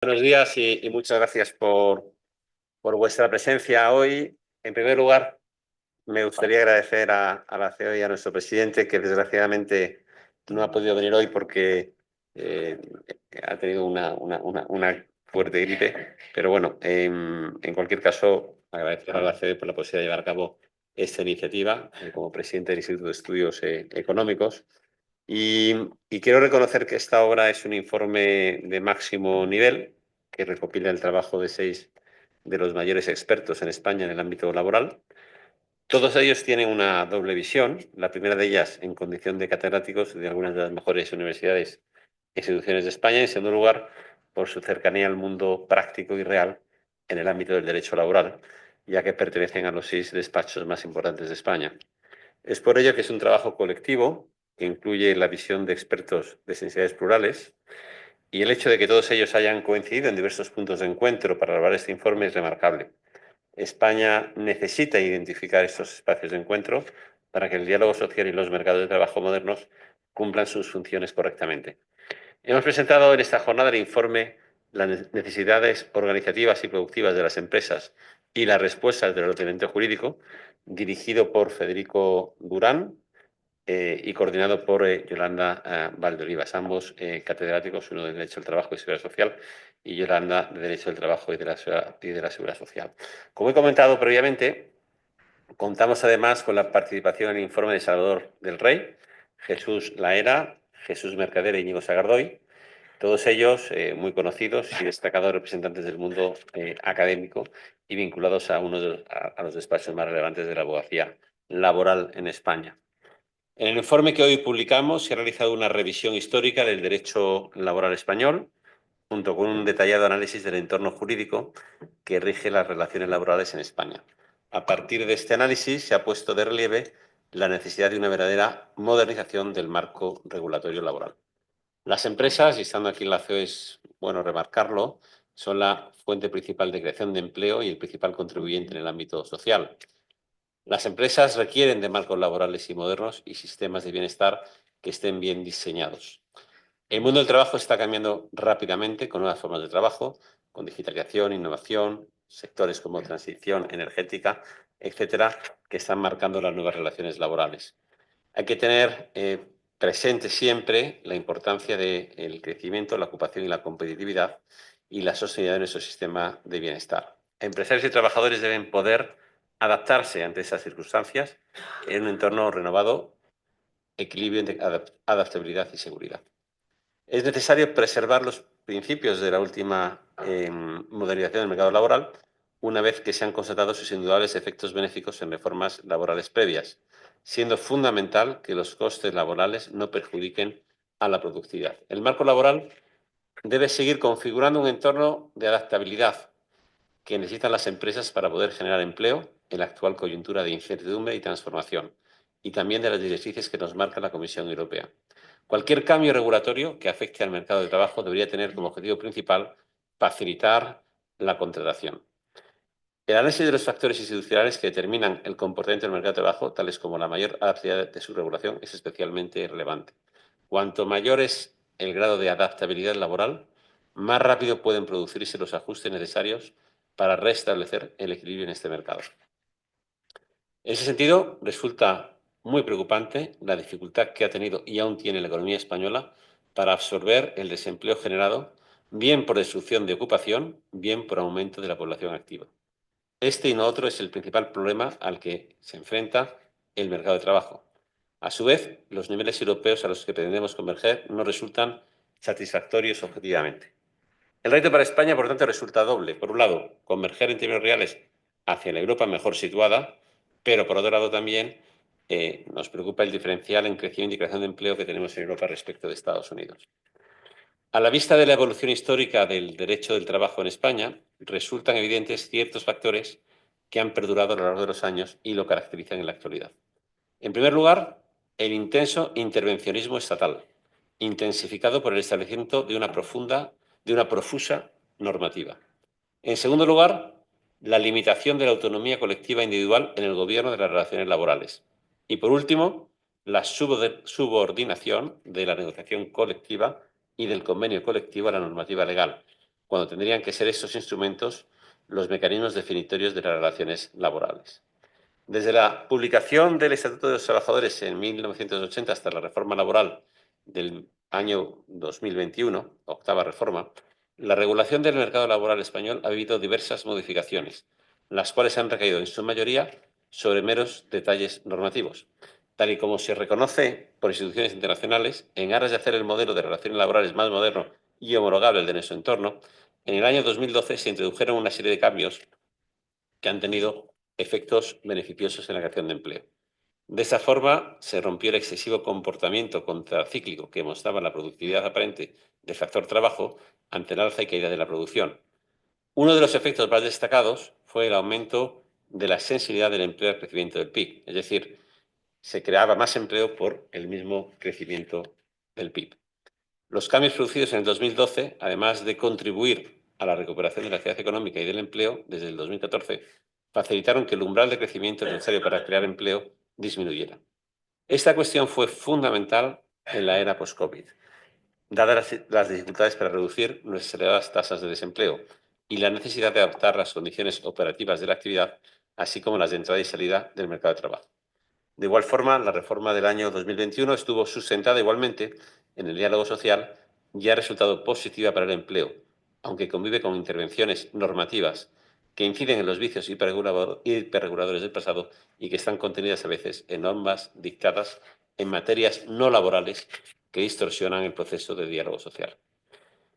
Buenos días y muchas gracias por vuestra presencia hoy. En primer lugar, me gustaría agradecer a la CEO y a nuestro presidente, que desgraciadamente no ha podido venir hoy porque eh, ha tenido una fuerte gripe. Pero bueno, en cualquier caso, agradecer a la CEE por la posibilidad de llevar a cabo esta iniciativa como presidente del Instituto de Estudios Económicos. Y quiero reconocer que esta obra es un informe de máximo nivel que recopila el trabajo de 6 de los mayores expertos en España en el ámbito laboral. Todos ellos tienen una doble visión. La primera de ellas en condición de catedráticos de algunas de las mejores universidades e instituciones de España. Y en segundo lugar, por su cercanía al mundo práctico y real en el ámbito del derecho laboral, ya que pertenecen a los 6 despachos más importantes de España. Es por ello que es un trabajo colectivo que incluye la visión de expertos de sensibilidades plurales, y el hecho de que todos ellos hayan coincidido en diversos puntos de encuentro para elaborar este informe es remarcable. España necesita identificar estos espacios de encuentro para que el diálogo social y los mercados de trabajo modernos cumplan sus funciones correctamente. Hemos presentado en esta jornada el informe Las necesidades organizativas y productivas de las empresas y las respuestas del ordenamiento jurídico, dirigido por Federico Durán y coordinado por Yolanda Valdeolivas, ambos catedráticos, uno de Derecho del Trabajo y Seguridad Social y Yolanda de Derecho del Trabajo y de la Seguridad Social. Como he comentado previamente, contamos además con la participación en el informe de Salvador del Rey, Jesús Laera, Jesús Mercader e Íñigo Sagardoy, todos ellos muy conocidos y destacados representantes del mundo académico y vinculados a a los despachos más relevantes de la abogacía laboral en España. En el informe que hoy publicamos se ha realizado una revisión histórica del derecho laboral español, junto con un detallado análisis del entorno jurídico que rige las relaciones laborales en España. A partir de este análisis se ha puesto de relieve la necesidad de una verdadera modernización del marco regulatorio laboral. Las empresas, y estando aquí en la CEO es bueno remarcarlo, son la fuente principal de creación de empleo y el principal contribuyente en el ámbito social. Las empresas requieren de marcos laborales y modernos y sistemas de bienestar que estén bien diseñados. El mundo del trabajo está cambiando rápidamente con nuevas formas de trabajo, con digitalización, innovación, sectores como transición energética, etcétera, que están marcando las nuevas relaciones laborales. Hay que tener presente siempre la importancia del crecimiento, la ocupación y la competitividad y la sostenibilidad de nuestro sistema de bienestar. Empresarios y trabajadores deben poder adaptarse ante esas circunstancias en un entorno renovado, equilibrio entre adaptabilidad y seguridad. Es necesario preservar los principios de la última modernización del mercado laboral una vez que se han constatado sus indudable efectos benéficos en reformas laborales previas, siendo fundamental que los costes laborales no perjudiquen a la productividad. El marco laboral debe seguir configurando un entorno de adaptabilidad que necesitan las empresas para poder generar empleo en la actual coyuntura de incertidumbre y transformación, y también de las directrices que nos marca la Comisión Europea. Cualquier cambio regulatorio que afecte al mercado de trabajo debería tener como objetivo principal facilitar la contratación. El análisis de los factores institucionales que determinan el comportamiento del mercado de trabajo, tales como la mayor adaptabilidad de su regulación, es especialmente relevante. Cuanto mayor es el grado de adaptabilidad laboral, más rápido pueden producirse los ajustes necesarios para restablecer el equilibrio en este mercado. En ese sentido, resulta muy preocupante la dificultad que ha tenido y aún tiene la economía española para absorber el desempleo generado, bien por destrucción de ocupación, bien por aumento de la población activa. Este y no otro es el principal problema al que se enfrenta el mercado de trabajo. A su vez, los niveles europeos a los que pretendemos converger no resultan satisfactorios objetivamente. El reto para España, por tanto, resulta doble. Por un lado, converger en términos reales hacia la Europa mejor situada, pero por otro lado también nos preocupa el diferencial en crecimiento y creación de empleo que tenemos en Europa respecto de Estados Unidos. A la vista de la evolución histórica del derecho del trabajo en España, resultan evidentes ciertos factores que han perdurado a lo largo de los años y lo caracterizan en la actualidad. En primer lugar, el intenso intervencionismo estatal, intensificado por el establecimiento de una profusa normativa. En segundo lugar, la limitación de la autonomía colectiva individual en el gobierno de las relaciones laborales. Y por último, la subordinación de la negociación colectiva y del convenio colectivo a la normativa legal, cuando tendrían que ser estos instrumentos los mecanismos definitorios de las relaciones laborales. Desde la publicación del Estatuto de los Trabajadores en 1980 hasta la reforma laboral del año 2021, octava reforma, la regulación del mercado laboral español ha vivido diversas modificaciones, las cuales han recaído en su mayoría sobre meros detalles normativos. Tal y como se reconoce por instituciones internacionales, en aras de hacer el modelo de relaciones laborales más moderno y homologable al de nuestro entorno, en el año 2012 se introdujeron una serie de cambios que han tenido efectos beneficiosos en la creación de empleo. De esa forma, se rompió el excesivo comportamiento contracíclico que mostraba la productividad aparente del factor trabajo ante el alza y caída de la producción. Uno de los efectos más destacados fue el aumento de la sensibilidad del empleo al crecimiento del PIB, es decir, se creaba más empleo por el mismo crecimiento del PIB. Los cambios producidos en el 2012, además de contribuir a la recuperación de la actividad económica y del empleo desde el 2014, facilitaron que el umbral de crecimiento necesario para crear empleo disminuyera. Esta cuestión fue fundamental en la era post-COVID, dadas las dificultades para reducir nuestras elevadas tasas de desempleo y la necesidad de adaptar las condiciones operativas de la actividad, así como las de entrada y salida del mercado de trabajo. De igual forma, la reforma del año 2021 estuvo sustentada igualmente en el diálogo social y ha resultado positiva para el empleo, aunque convive con intervenciones normativas que inciden en los vicios hiperreguladores del pasado y que están contenidas a veces en normas dictadas en materias no laborales que distorsionan el proceso de diálogo social.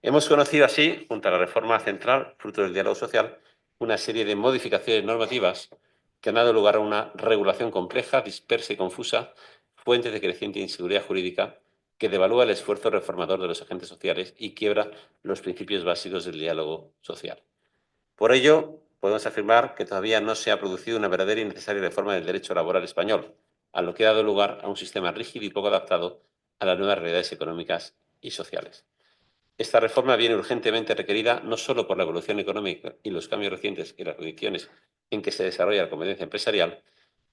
Hemos conocido así, junto a la reforma central, fruto del diálogo social, una serie de modificaciones normativas que han dado lugar a una regulación compleja, dispersa y confusa, fuente de creciente inseguridad jurídica, que devalúa el esfuerzo reformador de los agentes sociales y quiebra los principios básicos del diálogo social. Por ello, podemos afirmar que todavía no se ha producido una verdadera y necesaria reforma del derecho laboral español, a lo que ha dado lugar a un sistema rígido y poco adaptado a las nuevas realidades económicas y sociales. Esta reforma viene urgentemente requerida no solo por la evolución económica y los cambios recientes en las condiciones en que se desarrolla la competencia empresarial,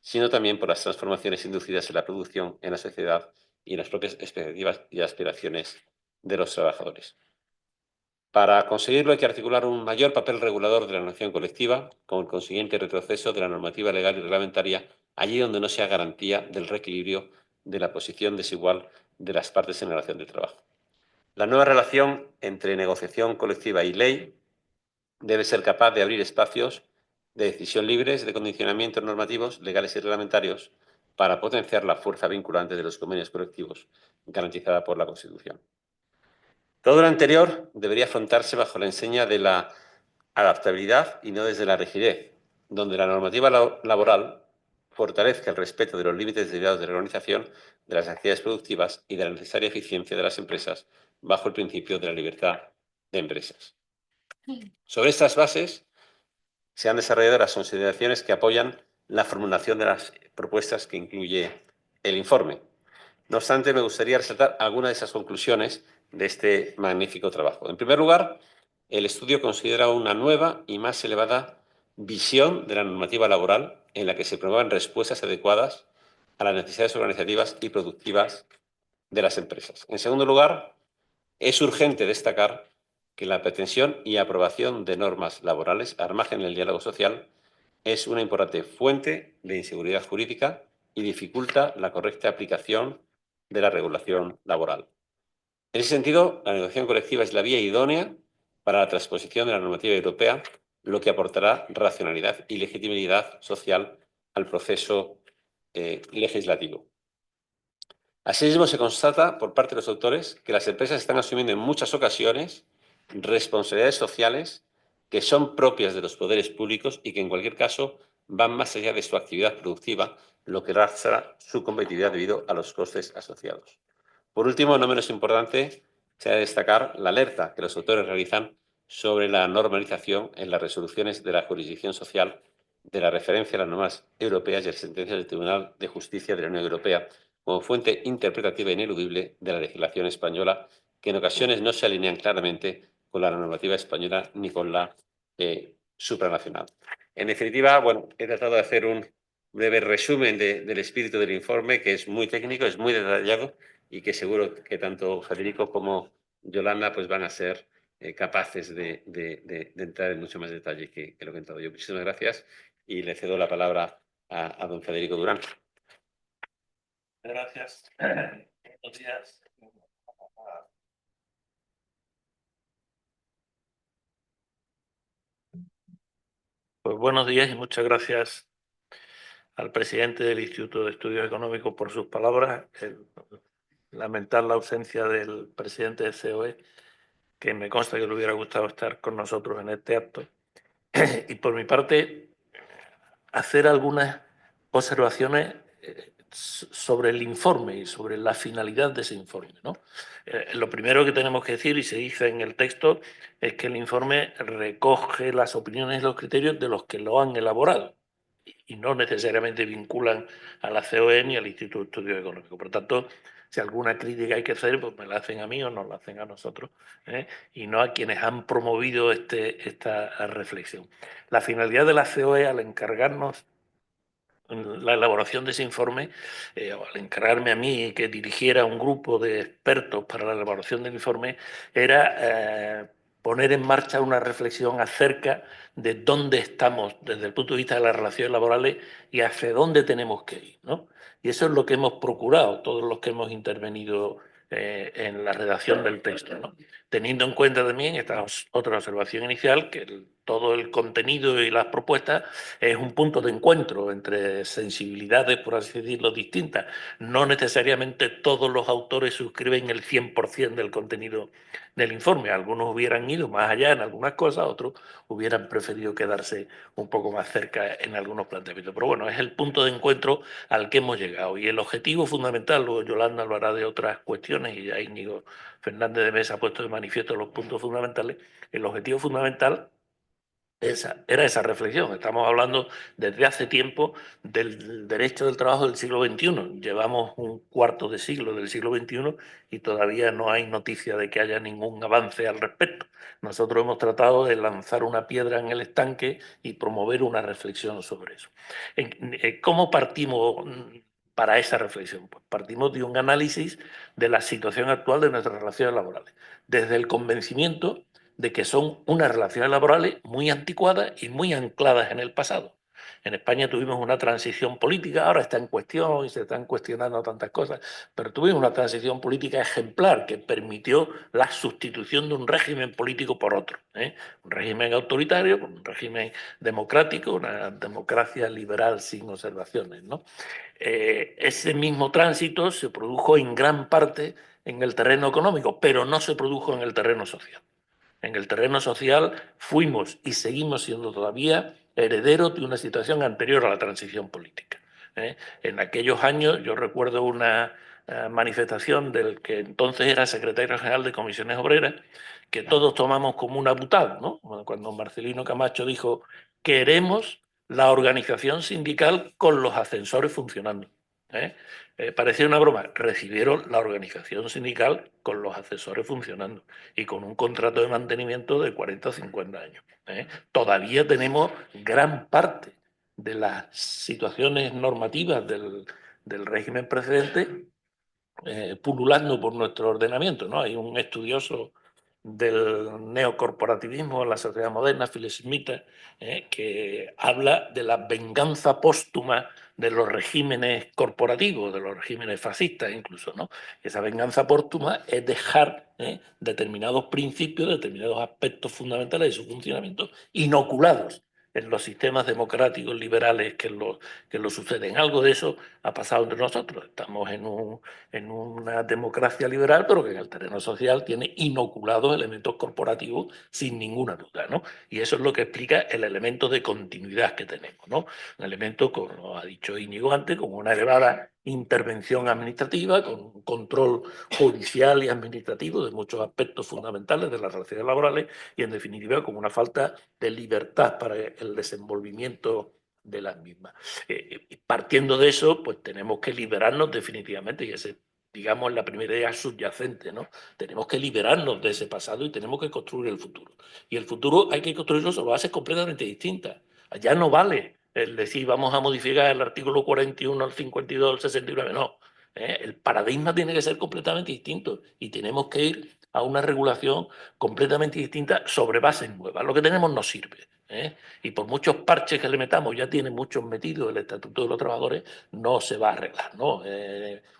sino también por las transformaciones inducidas en la producción, en la sociedad y en las propias expectativas y aspiraciones de los trabajadores. Para conseguirlo hay que articular un mayor papel regulador de la negociación colectiva, con el consiguiente retroceso de la normativa legal y reglamentaria allí donde no sea garantía del reequilibrio de la posición desigual de las partes en la relación de trabajo. La nueva relación entre negociación colectiva y ley debe ser capaz de abrir espacios de decisión libres de condicionamientos normativos, legales y reglamentarios para potenciar la fuerza vinculante de los convenios colectivos garantizada por la Constitución. Todo lo anterior debería afrontarse bajo la enseña de la adaptabilidad y no desde la rigidez, donde la normativa laboral fortalezca el respeto de los límites derivados de la organización de las actividades productivas y de la necesaria eficiencia de las empresas bajo el principio de la libertad de empresas. Sobre estas bases se han desarrollado las consideraciones que apoyan la formulación de las propuestas que incluye el informe. No obstante, me gustaría resaltar algunas de esas conclusiones de este magnífico trabajo. En primer lugar, el estudio considera una nueva y más elevada visión de la normativa laboral en la que se promuevan respuestas adecuadas a las necesidades organizativas y productivas de las empresas. En segundo lugar, es urgente destacar que la pretensión y aprobación de normas laborales al margen del diálogo social es una importante fuente de inseguridad jurídica y dificulta la correcta aplicación de la regulación laboral. En ese sentido, la negociación colectiva es la vía idónea para la transposición de la normativa europea, lo que aportará racionalidad y legitimidad social al proceso legislativo. Asimismo, se constata por parte de los autores que las empresas están asumiendo en muchas ocasiones responsabilidades sociales que son propias de los poderes públicos y que en cualquier caso van más allá de su actividad productiva, lo que lastra su competitividad debido a los costes asociados. Por último, no menos importante, se ha de destacar la alerta que los autores realizan sobre la normalización en las resoluciones de la jurisdicción social de la referencia a las normas europeas y a las sentencias del Tribunal de Justicia de la Unión Europea como fuente interpretativa ineludible de la legislación española, que en ocasiones no se alinean claramente con la normativa española ni con la supranacional. En definitiva, bueno, he tratado de hacer un breve resumen del espíritu del informe, que es muy técnico, es muy detallado y que seguro que tanto Federico como Yolanda pues van a ser capaces de entrar en mucho más detalle que lo que he entrado yo. Muchísimas gracias y le cedo la palabra a don Federico Durán. Gracias. Buenos días. Pues buenos días y muchas gracias al presidente del Instituto de Estudios Económicos por sus palabras. Lamentar la ausencia del presidente del COE, que me consta que le hubiera gustado estar con nosotros en este acto. Y por mi parte, hacer algunas observaciones sobre el informe y sobre la finalidad de ese informe, ¿no? Lo primero que tenemos que decir, y se dice en el texto, es que el informe recoge las opiniones y los criterios de los que lo han elaborado y no necesariamente vinculan a la COE ni al Instituto de Estudios Económicos. Por tanto, si alguna crítica hay que hacer, pues me la hacen a mí o nos la hacen a nosotros, y no a quienes han promovido esta reflexión. La finalidad de la COE al encargarnos la elaboración de ese informe, o al encargarme a mí que dirigiera un grupo de expertos para la elaboración del informe, era poner en marcha una reflexión acerca de dónde estamos desde el punto de vista de las relaciones laborales y hacia dónde tenemos que ir, ¿no? Y eso es lo que hemos procurado todos los que hemos intervenido en la redacción del texto, ¿no? Teniendo en cuenta también esta otra observación inicial, que todo el contenido y las propuestas es un punto de encuentro entre sensibilidades, por así decirlo, distintas. No necesariamente todos los autores suscriben el 100% del contenido del informe. Algunos hubieran ido más allá en algunas cosas, otros hubieran preferido quedarse un poco más cerca en algunos planteamientos. Pero bueno, es el punto de encuentro al que hemos llegado. Y el objetivo fundamental, luego Yolanda hablará de otras cuestiones y ya Íñigo Fernández de Mesa ha puesto de manifiesto los puntos fundamentales, el objetivo fundamental era esa reflexión. Estamos hablando desde hace tiempo del derecho del trabajo del siglo XXI. Llevamos un cuarto de siglo del siglo XXI y todavía no hay noticia de que haya ningún avance al respecto. Nosotros hemos tratado de lanzar una piedra en el estanque y promover una reflexión sobre eso. ¿Cómo partimos para esa reflexión? Pues partimos de un análisis de la situación actual de nuestras relaciones laborales, desde el convencimiento de que son unas relaciones laborales muy anticuadas y muy ancladas en el pasado. En España tuvimos una transición política, ahora está en cuestión y se están cuestionando tantas cosas, pero tuvimos una transición política ejemplar que permitió la sustitución de un régimen político por otro, un régimen autoritario por un régimen democrático, una democracia liberal sin observaciones, ¿no? Ese mismo tránsito se produjo en gran parte en el terreno económico, pero no se produjo en el terreno social. En el terreno social fuimos y seguimos siendo todavía herederos de una situación anterior a la transición política. En aquellos años yo recuerdo una manifestación del que entonces era secretario general de Comisiones Obreras, que todos tomamos como una butada, ¿no? Cuando Marcelino Camacho dijo: queremos la organización sindical con los ascensores funcionando. Parecía una broma. Recibieron la organización sindical con los asesores funcionando y con un contrato de mantenimiento de 40 o 50 años. Todavía tenemos gran parte de las situaciones normativas del régimen precedente pululando por nuestro ordenamiento, ¿no? Hay un estudioso del neocorporativismo en la sociedad moderna, Philip Smith, que habla de la venganza póstuma de los regímenes corporativos, de los regímenes fascistas incluso, ¿no? Esa venganza póstuma es dejar determinados principios, determinados aspectos fundamentales de su funcionamiento inoculados en los sistemas democráticos liberales que lo suceden. Algo de eso ha pasado entre nosotros. Estamos en una democracia liberal, pero que en el terreno social tiene inoculados elementos corporativos sin ninguna duda, ¿no? Y eso es lo que explica el elemento de continuidad que tenemos, ¿no? Un elemento, como ha dicho Íñigo antes, con una elevada intervención administrativa, con un control judicial y administrativo de muchos aspectos fundamentales de las relaciones laborales y, en definitiva, con una falta de libertad para el desenvolvimiento de las mismas. Partiendo de eso, pues tenemos que liberarnos definitivamente, y ese, digamos, la primera idea subyacente, ¿no? Tenemos que liberarnos de ese pasado y tenemos que construir el futuro. Y el futuro hay que construirlo sobre bases completamente distintas. Ya no vale el decir vamos a modificar el artículo 41, el 52, el 69, no. El paradigma tiene que ser completamente distinto y tenemos que ir a una regulación completamente distinta sobre bases nuevas. Lo que tenemos no sirve, ¿eh? Y por muchos parches que le metamos, ya tiene muchos metidos el Estatuto de los Trabajadores, no se va a arreglar, ¿no?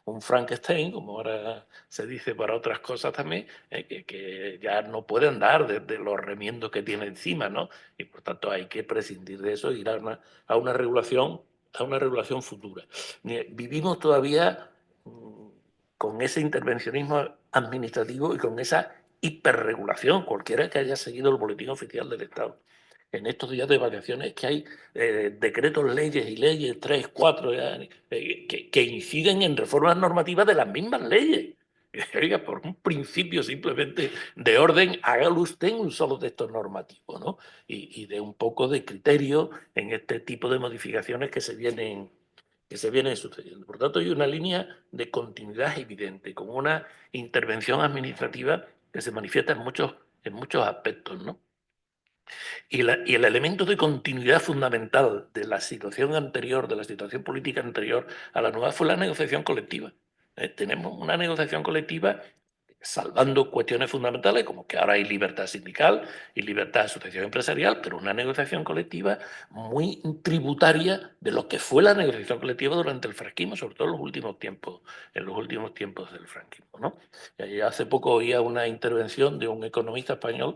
Un Frankenstein, como ahora se dice para otras cosas también, que ya no puede andar de los remiendos que tiene encima, ¿no? Y por tanto hay que prescindir de eso y ir a una regulación futura. Vivimos todavía con ese intervencionismo administrativo y con esa hiperregulación, cualquiera que haya seguido el boletín oficial del Estado. En estos días de vacaciones que hay decretos, leyes y leyes, 3, 4, que inciden en reformas normativas de las mismas leyes. Oiga, por un principio simplemente de orden, hágalo usted en un solo texto normativo, ¿no? Y de un poco de criterio en este tipo de modificaciones que se vienen sucediendo. Por tanto, hay una línea de continuidad evidente, con una intervención administrativa que se manifiesta en muchos aspectos, ¿no? Y el elemento de continuidad fundamental de la situación anterior, de la situación política anterior a la nueva, fue la negociación colectiva. Tenemos una negociación colectiva salvando cuestiones fundamentales, como que ahora hay libertad sindical y libertad de asociación empresarial, pero una negociación colectiva muy tributaria de lo que fue la negociación colectiva durante el franquismo, sobre todo en los últimos tiempos del franquismo, ¿no? Y hace poco oía una intervención de un economista español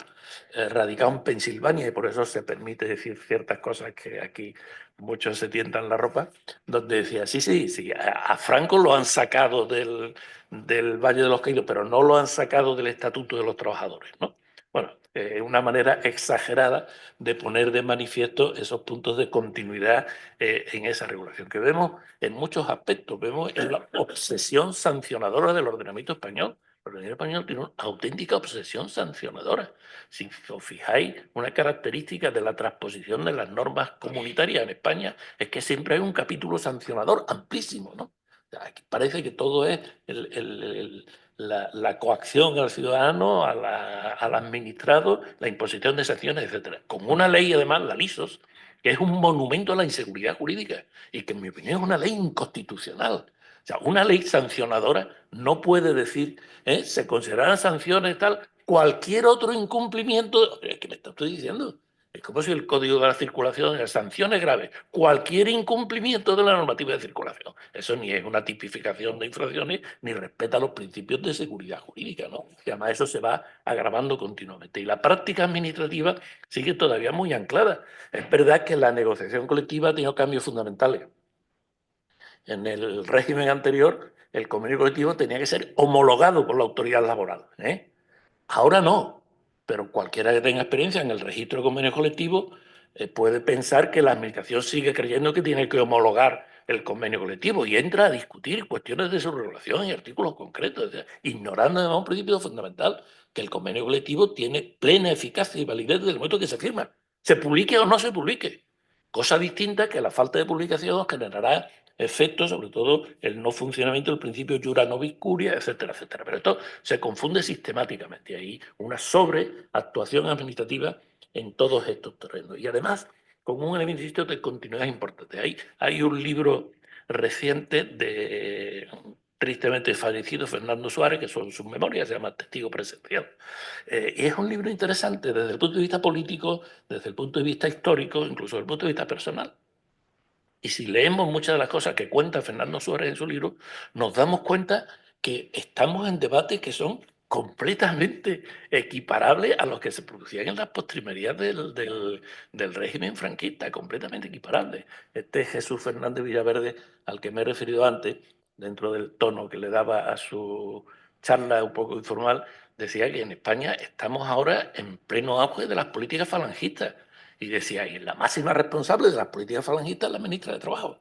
radicado en Pensilvania, y por eso se permite decir ciertas cosas que aquí muchos se tientan la ropa, donde decía, sí, a Franco lo han sacado del Valle de los Caídos, pero no lo han sacado del Estatuto de los Trabajadores, ¿no? Bueno, una manera exagerada de poner de manifiesto esos puntos de continuidad en esa regulación, que vemos en muchos aspectos. Vemos en la obsesión sancionadora del ordenamiento español. El ordenamiento español tiene una auténtica obsesión sancionadora. Si os fijáis, una característica de la transposición de las normas comunitarias en España es que siempre hay un capítulo sancionador amplísimo, ¿no? Aquí parece que todo es la coacción al ciudadano, al administrado, la imposición de sanciones, etcétera. Con una ley, además, la LISOS, que es un monumento a la inseguridad jurídica y que, en mi opinión, es una ley inconstitucional. O sea, una ley sancionadora no puede decir, se considerarán sanciones tal, cualquier otro incumplimiento. ¿Qué me estoy diciendo? Es como si el Código de la Circulación, las sanciones graves, cualquier incumplimiento de la normativa de circulación. Eso ni es una tipificación de infracciones, ni respeta los principios de seguridad jurídica, ¿no? Y además eso se va agravando continuamente. Y la práctica administrativa sigue todavía muy anclada. Es verdad que la negociación colectiva ha tenido cambios fundamentales. En el régimen anterior, el convenio colectivo tenía que ser homologado por la autoridad laboral, ¿eh? Ahora no, pero cualquiera que tenga experiencia en el registro de convenios colectivos puede pensar que la administración sigue creyendo que tiene que homologar el convenio colectivo y entra a discutir cuestiones de su regulación y artículos concretos, ignorando además un principio fundamental, que el convenio colectivo tiene plena eficacia y validez desde el momento que se firma, se publique o no se publique. Cosa distinta que la falta de publicación generará efectos, sobre todo el no funcionamiento del principio jura nobis curia, etcétera, etcétera. Pero esto se confunde sistemáticamente. Hay una sobreactuación administrativa en todos estos terrenos. Y además, con un elemento de continuidad importante. Hay un libro reciente de tristemente fallecido Fernando Suárez, que son sus memorias, se llama Testigo Presencial. Y es un libro interesante desde el punto de vista político, desde el punto de vista histórico, incluso desde el punto de vista personal. Y si leemos muchas de las cosas que cuenta Fernando Suárez en su libro, nos damos cuenta que estamos en debates que son completamente equiparables a los que se producían en las postrimerías del régimen franquista, completamente equiparables. Este Jesús Fernández Villaverde, al que me he referido antes, dentro del tono que le daba a su charla un poco informal, decía que en España estamos ahora en pleno auge de las políticas falangistas. Y decía, y la máxima responsable de las políticas falangistas es la ministra de Trabajo,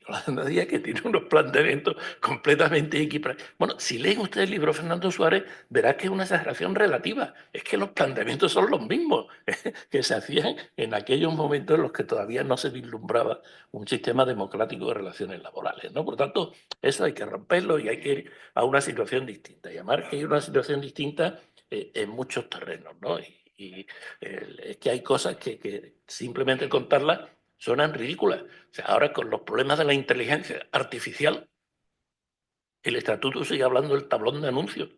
Yolanda Díaz, que tiene unos planteamientos completamente equiparables. Bueno, si leen ustedes el libro de Fernando Suárez, verá que es una exageración relativa. Es que los planteamientos son los mismos que se hacían en aquellos momentos en los que todavía no se vislumbraba un sistema democrático de relaciones laborales, ¿no? Por tanto, eso hay que romperlo y hay que ir a una situación distinta. Llamar que hay una situación distinta en muchos terrenos, ¿no? Y es que hay cosas que simplemente contarlas suenan ridículas. O sea, ahora con los problemas de la inteligencia artificial, el estatuto sigue hablando del tablón de anuncios.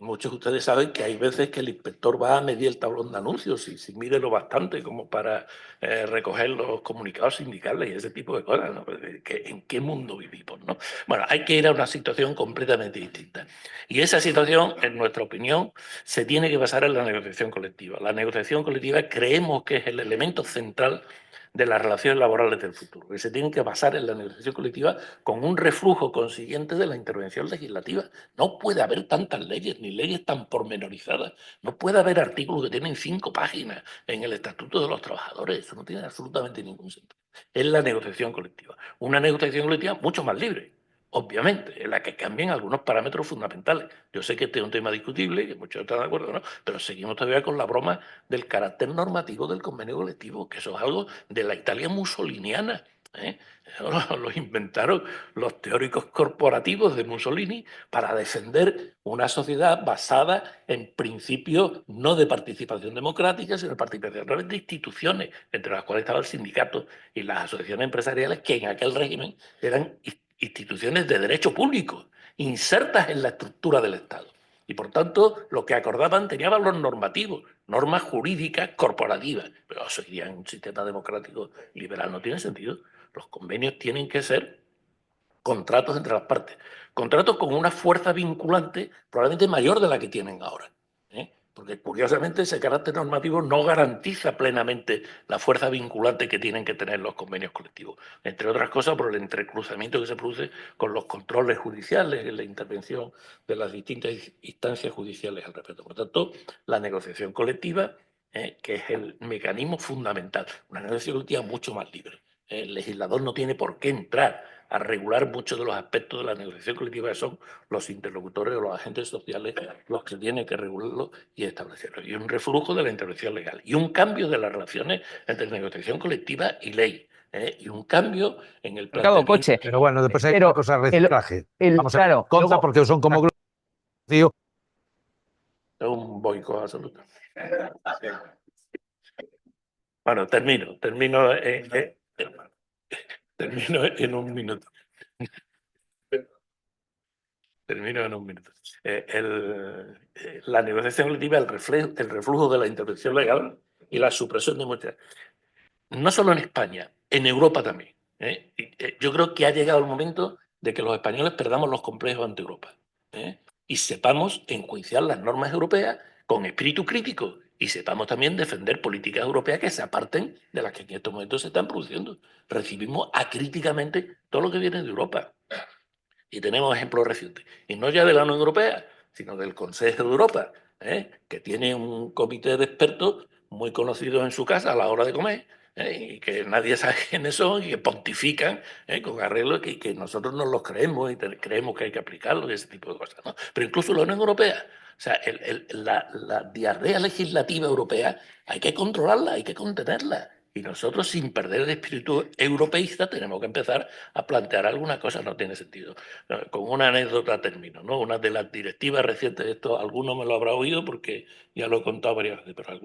muchos de ustedes saben que hay veces que el inspector va a medir el tablón de anuncios y si mide lo bastante como para recoger los comunicados sindicales y ese tipo de cosas, ¿no? ¿En qué mundo vivimos, no? Bueno, hay que ir a una situación completamente distinta. Y esa situación, en nuestra opinión, se tiene que basar en la negociación colectiva. La negociación colectiva creemos que es el elemento central de las relaciones laborales del futuro, que se tienen que basar en la negociación colectiva con un reflujo consiguiente de la intervención legislativa. No puede haber tantas leyes, ni leyes tan pormenorizadas. No puede haber artículos que tienen 5 páginas en el Estatuto de los Trabajadores. Eso no tiene absolutamente ningún sentido. Es la negociación colectiva. Una negociación colectiva mucho más libre, obviamente, en la que cambien algunos parámetros fundamentales. Yo sé que este es un tema discutible, que muchos están de acuerdo, ¿no? Pero seguimos todavía con la broma del carácter normativo del convenio colectivo, que eso es algo de la Italia mussoliniana, ¿eh? Lo inventaron los teóricos corporativos de Mussolini para defender una sociedad basada en principios no de participación democrática, sino de participación a través de instituciones, entre las cuales estaba el sindicato y las asociaciones empresariales, que en aquel régimen eran instituciones de derecho público, insertas en la estructura del Estado. Y por tanto, lo que acordaban tenía valor normativo, normas jurídicas corporativas. Pero eso hoy día en un sistema democrático liberal no tiene sentido. Los convenios tienen que ser contratos entre las partes. Contratos con una fuerza vinculante probablemente mayor de la que tienen ahora, ¿eh? Porque curiosamente ese carácter normativo no garantiza plenamente la fuerza vinculante que tienen que tener los convenios colectivos, entre otras cosas por el entrecruzamiento que se produce con los controles judiciales y la intervención de las distintas instancias judiciales al respecto. Por tanto, la negociación colectiva, que es el mecanismo fundamental, una negociación colectiva mucho más libre. El legislador no tiene por qué entrar a regular muchos de los aspectos de la negociación colectiva, que son los interlocutores o los agentes sociales los que tienen que regularlo y establecerlo. Y un reflujo de la intervención legal y un cambio de las relaciones entre negociación colectiva y ley. Y un cambio en el Mercado planteamiento. coche. Pero bueno, después hay Pero cosas de reciclaje. Vamos a ver, claro, contra luego, porque son como tío. Es un boicot absoluto. Bueno, termino en un minuto. Termino en un minuto. La negociación colectiva, el reflujo de la intervención legal y la supresión de muchas. No solo en España, en Europa también. Yo creo que ha llegado el momento de que los españoles perdamos los complejos ante Europa, y sepamos enjuiciar las normas europeas con espíritu crítico y sepamos también defender políticas europeas que se aparten de las que en estos momentos se están produciendo. Recibimos acríticamente todo lo que viene de Europa. Y tenemos ejemplos recientes, y no ya de la Unión Europea, sino del Consejo de Europa, que tiene un comité de expertos muy conocidos en su casa a la hora de comer, y que nadie sabe quiénes son, y que pontifican con arreglos que nosotros no los creemos y creemos que hay que aplicarlos y ese tipo de cosas, ¿no? Pero incluso la Unión Europea, o sea, la diarrea legislativa europea hay que controlarla, hay que contenerla. Y nosotros, sin perder el espíritu europeísta, tenemos que empezar a plantear algunas cosas. No tiene sentido. Con una anécdota termino, ¿no? Una de las directivas recientes, esto alguno me lo habrá oído porque ya lo he contado varias veces, pero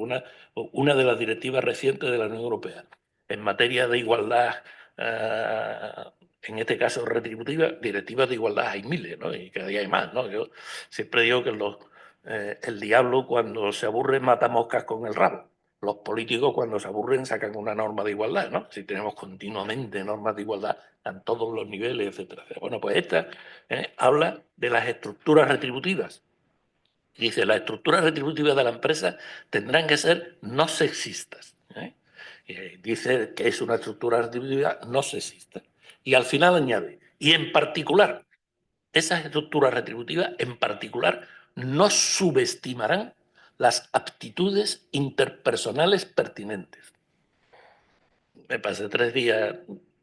una de las directivas recientes de la Unión Europea en materia de igualdad, en este caso retributiva, directivas de igualdad hay miles, ¿no? Y cada día hay más, ¿no? Yo siempre digo que el diablo cuando se aburre mata moscas con el rabo. Los políticos cuando se aburren sacan una norma de igualdad, ¿no? Si tenemos continuamente normas de igualdad en todos los niveles, etcétera, etcétera. Bueno, pues esta habla de las estructuras retributivas. Dice, las estructuras retributivas de la empresa tendrán que ser no sexistas. Y dice que es una estructura retributiva no sexista. Y al final añade, y en particular, esas estructuras retributivas en particular no subestimarán las aptitudes interpersonales pertinentes. Me pasé 3 días,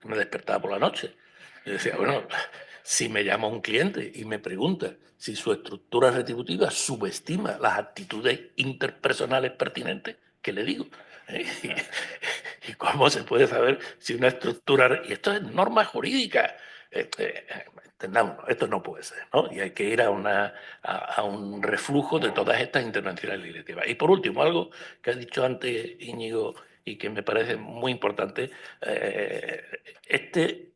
me despertaba por la noche. Y decía, bueno, si me llama un cliente y me pregunta si su estructura retributiva subestima las actitudes interpersonales pertinentes, ¿qué le digo? ¿Y cómo se puede saber si una estructura... Y esto es norma jurídica. Entendamos, esto no puede ser, ¿no? Y hay que ir a un reflujo de todas estas intervenciones legislativas. Y por último, algo que ha dicho antes Íñigo y que me parece muy importante, este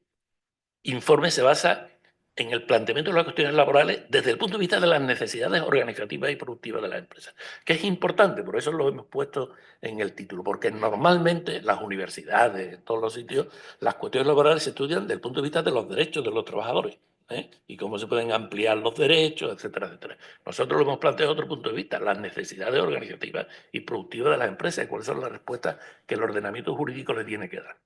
informe se basa en el planteamiento de las cuestiones laborales desde el punto de vista de las necesidades organizativas y productivas de las empresas, que es importante, por eso lo hemos puesto en el título, porque normalmente las universidades, en todos los sitios, las cuestiones laborales se estudian desde el punto de vista de los derechos de los trabajadores, y cómo se pueden ampliar los derechos, etcétera, etcétera. Nosotros lo hemos planteado desde otro punto de vista, las necesidades organizativas y productivas de las empresas, y cuáles son las respuestas que el ordenamiento jurídico le tiene que dar.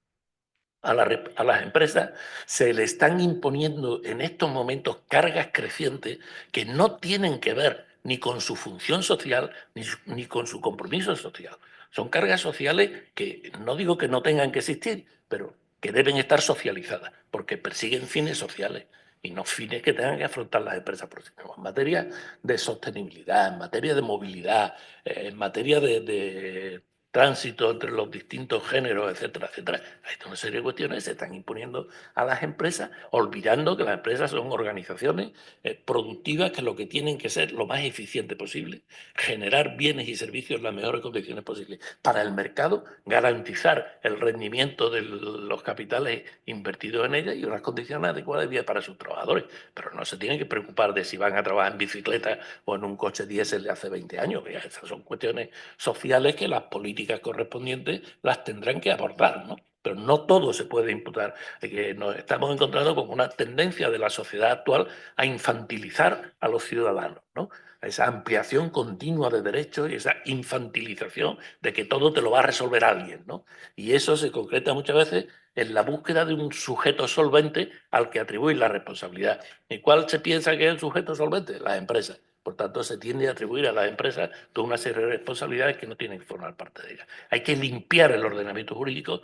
A las empresas se le están imponiendo en estos momentos cargas crecientes que no tienen que ver ni con su función social ni con su compromiso social. Son cargas sociales que no digo que no tengan que existir, pero que deben estar socializadas porque persiguen fines sociales y no fines que tengan que afrontar las empresas por sí mismas. En materia de sostenibilidad, en materia de movilidad, en materia de tránsito entre los distintos géneros, etcétera, etcétera. Hay toda una serie de cuestiones que se están imponiendo a las empresas, olvidando que las empresas son organizaciones productivas que lo que tienen que ser lo más eficiente posible, generar bienes y servicios en las mejores condiciones posibles para el mercado, garantizar el rendimiento de los capitales invertidos en ellas y unas condiciones adecuadas de vida para sus trabajadores. Pero no se tienen que preocupar de si van a trabajar en bicicleta o en un coche diésel de hace 20 años. Esas son cuestiones sociales que las políticas correspondientes las tendrán que abordar, ¿no? Pero no todo se puede imputar. Que nos estamos encontrando con una tendencia de la sociedad actual a infantilizar a los ciudadanos, ¿no? Esa ampliación continua de derechos y esa infantilización de que todo te lo va a resolver alguien, ¿no? Y eso se concreta muchas veces en la búsqueda de un sujeto solvente al que atribuir la responsabilidad. ¿Y cuál se piensa que es el sujeto solvente? Las empresas. Por tanto, se tiende a atribuir a las empresas toda una serie de responsabilidades que no tienen que formar parte de ellas. Hay que limpiar el ordenamiento jurídico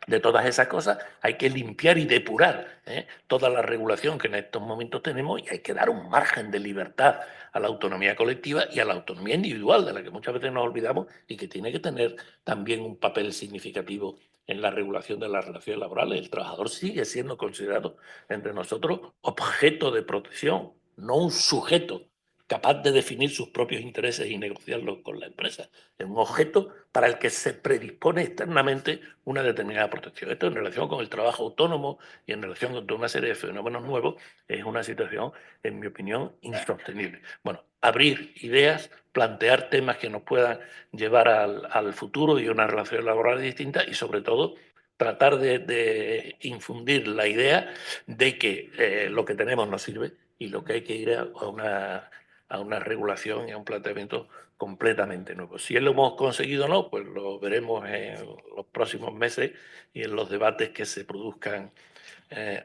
de todas esas cosas, hay que limpiar y depurar toda la regulación que en estos momentos tenemos y hay que dar un margen de libertad a la autonomía colectiva y a la autonomía individual, de la que muchas veces nos olvidamos y que tiene que tener también un papel significativo en la regulación de las relaciones laborales. El trabajador sigue siendo considerado entre nosotros objeto de protección, no un sujeto capaz de definir sus propios intereses y negociarlos con la empresa. Es un objeto para el que se predispone externamente una determinada protección. Esto en relación con el trabajo autónomo y en relación con toda una serie de fenómenos nuevos es una situación, en mi opinión, insostenible. Bueno, abrir ideas, plantear temas que nos puedan llevar al futuro y una relación laboral distinta y sobre todo tratar de infundir la idea de que lo que tenemos no sirve y lo que hay que ir a una regulación y a un planteamiento completamente nuevo. Si lo hemos conseguido o no, pues lo veremos en los próximos meses y en los debates que se produzcan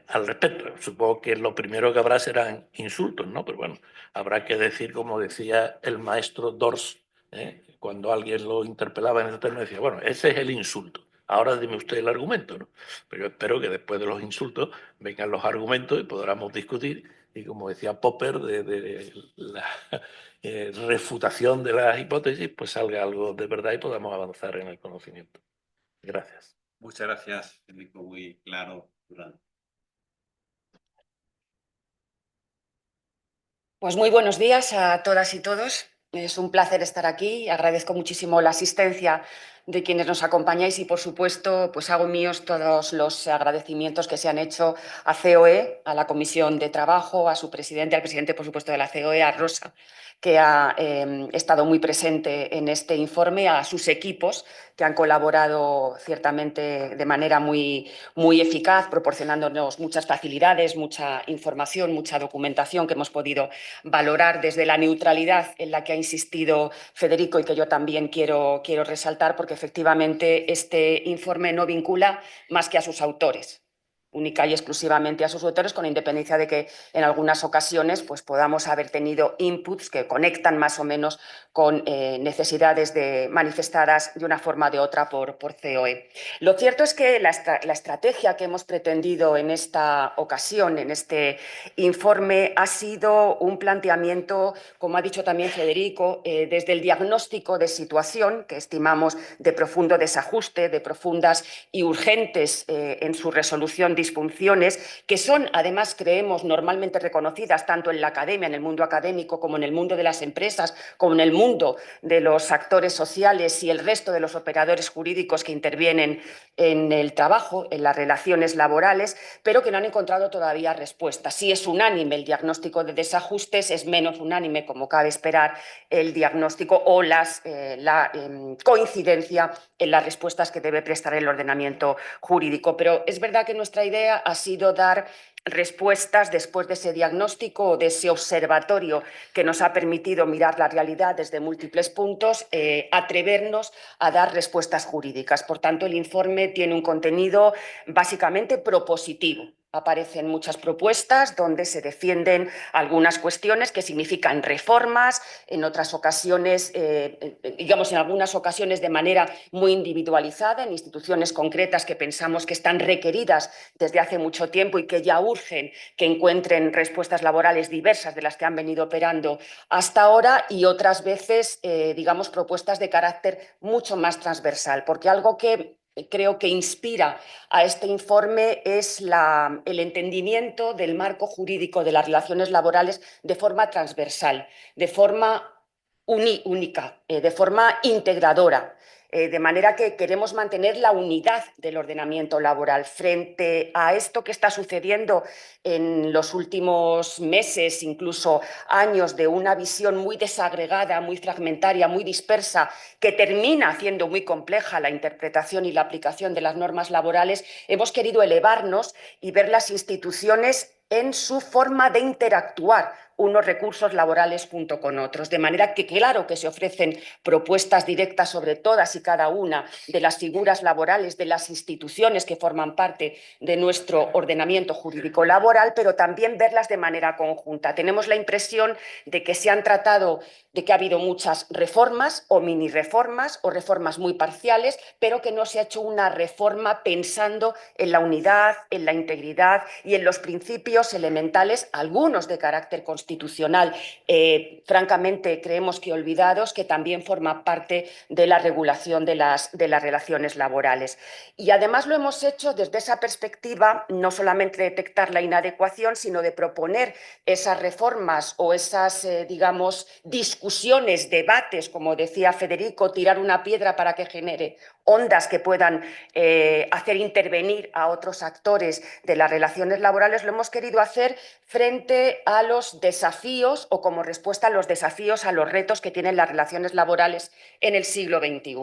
al respecto. Supongo que lo primero que habrá serán insultos, ¿no? Pero bueno, habrá que decir, como decía el maestro Dors, cuando alguien lo interpelaba en ese tema, decía, bueno, ese es el insulto. Ahora dime usted el argumento, ¿no? Pero yo espero que después de los insultos vengan los argumentos y podamos discutir. Y como decía Popper, de la refutación de las hipótesis, pues salga algo de verdad y podamos avanzar en el conocimiento. Gracias. Muchas gracias, Federico, muy claro, Durán. Pues muy buenos días a todas y todos. Es un placer estar aquí. Agradezco muchísimo la asistencia de quienes nos acompañáis y, por supuesto, pues hago míos todos los agradecimientos que se han hecho a COE, a la Comisión de Trabajo, a su presidente, al presidente, por supuesto, de la COE, a Rosa, que ha estado muy presente en este informe, a sus equipos, que han colaborado ciertamente de manera muy eficaz, proporcionándonos muchas facilidades, mucha información, mucha documentación que hemos podido valorar desde la neutralidad en la que ha insistido Federico y que yo también quiero resaltar, porque efectivamente este informe no vincula más que a sus autores, única y exclusivamente a sus autores, con independencia de que en algunas ocasiones pues, podamos haber tenido inputs que conectan más o menos con necesidades manifestadas de una forma o de otra por COE. Lo cierto es que la estrategia que hemos pretendido en esta ocasión, en este informe, ha sido un planteamiento, como ha dicho también Federico, desde el diagnóstico de situación, que estimamos de profundo desajuste, de profundas y urgentes en su resolución disfunciones que son, además, creemos, normalmente reconocidas tanto en la academia, en el mundo académico, como en el mundo de las empresas, como en el mundo de los actores sociales y el resto de los operadores jurídicos que intervienen en el trabajo, en las relaciones laborales, pero que no han encontrado todavía respuesta. Sí es unánime el diagnóstico de desajustes, es menos unánime, como cabe esperar, el diagnóstico o la coincidencia en las respuestas que debe prestar el ordenamiento jurídico. Pero es verdad que nuestra idea ha sido dar respuestas después de ese diagnóstico o de ese observatorio que nos ha permitido mirar la realidad desde múltiples puntos, atrevernos a dar respuestas jurídicas. Por tanto, el informe tiene un contenido básicamente propositivo. Aparecen muchas propuestas donde se defienden algunas cuestiones que significan reformas, en otras ocasiones, digamos, en algunas ocasiones de manera muy individualizada, en instituciones concretas que pensamos que están requeridas desde hace mucho tiempo y que ya urgen que encuentren respuestas laborales diversas de las que han venido operando hasta ahora, y otras veces, digamos, propuestas de carácter mucho más transversal, porque algo que creo que inspira a este informe es el entendimiento del marco jurídico de las relaciones laborales de forma transversal, de forma única, de forma integradora. De manera que queremos mantener la unidad del ordenamiento laboral frente a esto que está sucediendo en los últimos meses, incluso años, de una visión muy desagregada, muy fragmentaria, muy dispersa, que termina haciendo muy compleja la interpretación y la aplicación de las normas laborales. Hemos querido elevarnos y ver las instituciones en su forma de interactuar unos recursos laborales junto con otros, de manera que claro que se ofrecen propuestas directas sobre todas y cada una de las figuras laborales de las instituciones que forman parte de nuestro ordenamiento jurídico laboral, pero también verlas de manera conjunta. Tenemos la impresión de que se han tratado, de que ha habido muchas reformas o mini reformas o reformas muy parciales, pero que no se ha hecho una reforma pensando en la unidad, en la integridad y en los principios elementales, algunos de carácter constitucional, francamente creemos que olvidados, que también forman parte de la regulación de las relaciones laborales. Y además lo hemos hecho desde esa perspectiva, no solamente de detectar la inadecuación, sino de proponer esas reformas o esas, digamos, discusiones, debates, como decía Federico, tirar una piedra para que genere ondas que puedan hacer intervenir a otros actores de las relaciones laborales. Lo hemos querido hacer frente a los desafíos o como respuesta a los desafíos, a los retos que tienen las relaciones laborales en el siglo XXI.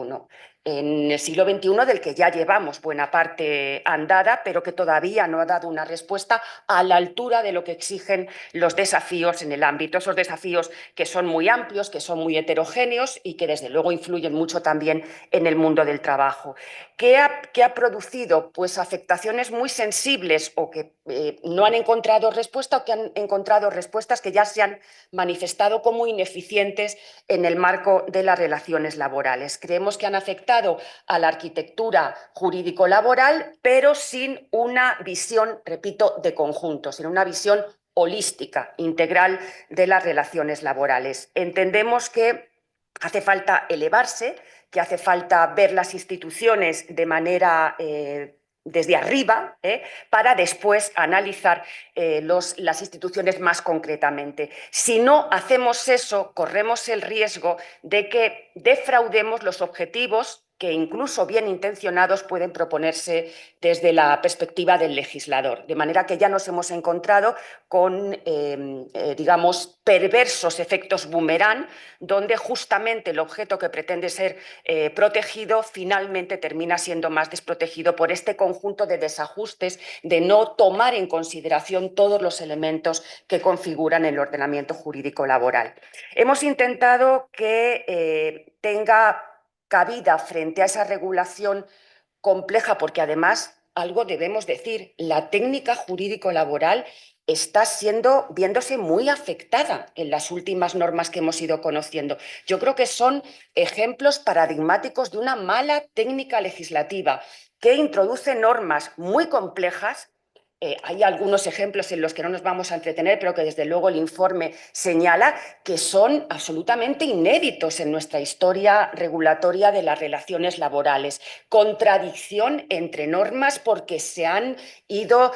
En el siglo XXI del que ya llevamos buena parte andada, pero que todavía no ha dado una respuesta a la altura de lo que exigen los desafíos en el ámbito, esos desafíos que son muy amplios, que son muy heterogéneos y que desde luego influyen mucho también en el mundo del trabajo. ¿Qué ha producido? Pues afectaciones muy sensibles o que no han encontrado respuesta o que han encontrado respuestas que ya se han manifestado como ineficientes en el marco de las relaciones laborales. Creemos que han afectado a la arquitectura jurídico-laboral, pero sin una visión, repito, de conjunto, sin una visión holística, integral de las relaciones laborales. Entendemos que hace falta elevarse, que hace falta ver las instituciones de manera desde arriba, para después analizar las instituciones más concretamente. Si no hacemos eso, corremos el riesgo de que defraudemos los objetivos que incluso bien intencionados pueden proponerse desde la perspectiva del legislador. De manera que ya nos hemos encontrado con, digamos, perversos efectos boomerang, donde justamente el objeto que pretende ser protegido finalmente termina siendo más desprotegido por este conjunto de desajustes, de no tomar en consideración todos los elementos que configuran el ordenamiento jurídico laboral. Hemos intentado que tenga cabida frente a esa regulación compleja, porque además algo debemos decir, la técnica jurídico-laboral está viéndose muy afectada en las últimas normas que hemos ido conociendo. Yo creo que son ejemplos paradigmáticos de una mala técnica legislativa que introduce normas muy complejas hay algunos ejemplos en los que no nos vamos a entretener, pero que desde luego el informe señala que son absolutamente inéditos en nuestra historia regulatoria de las relaciones laborales. Contradicción entre normas porque se han ido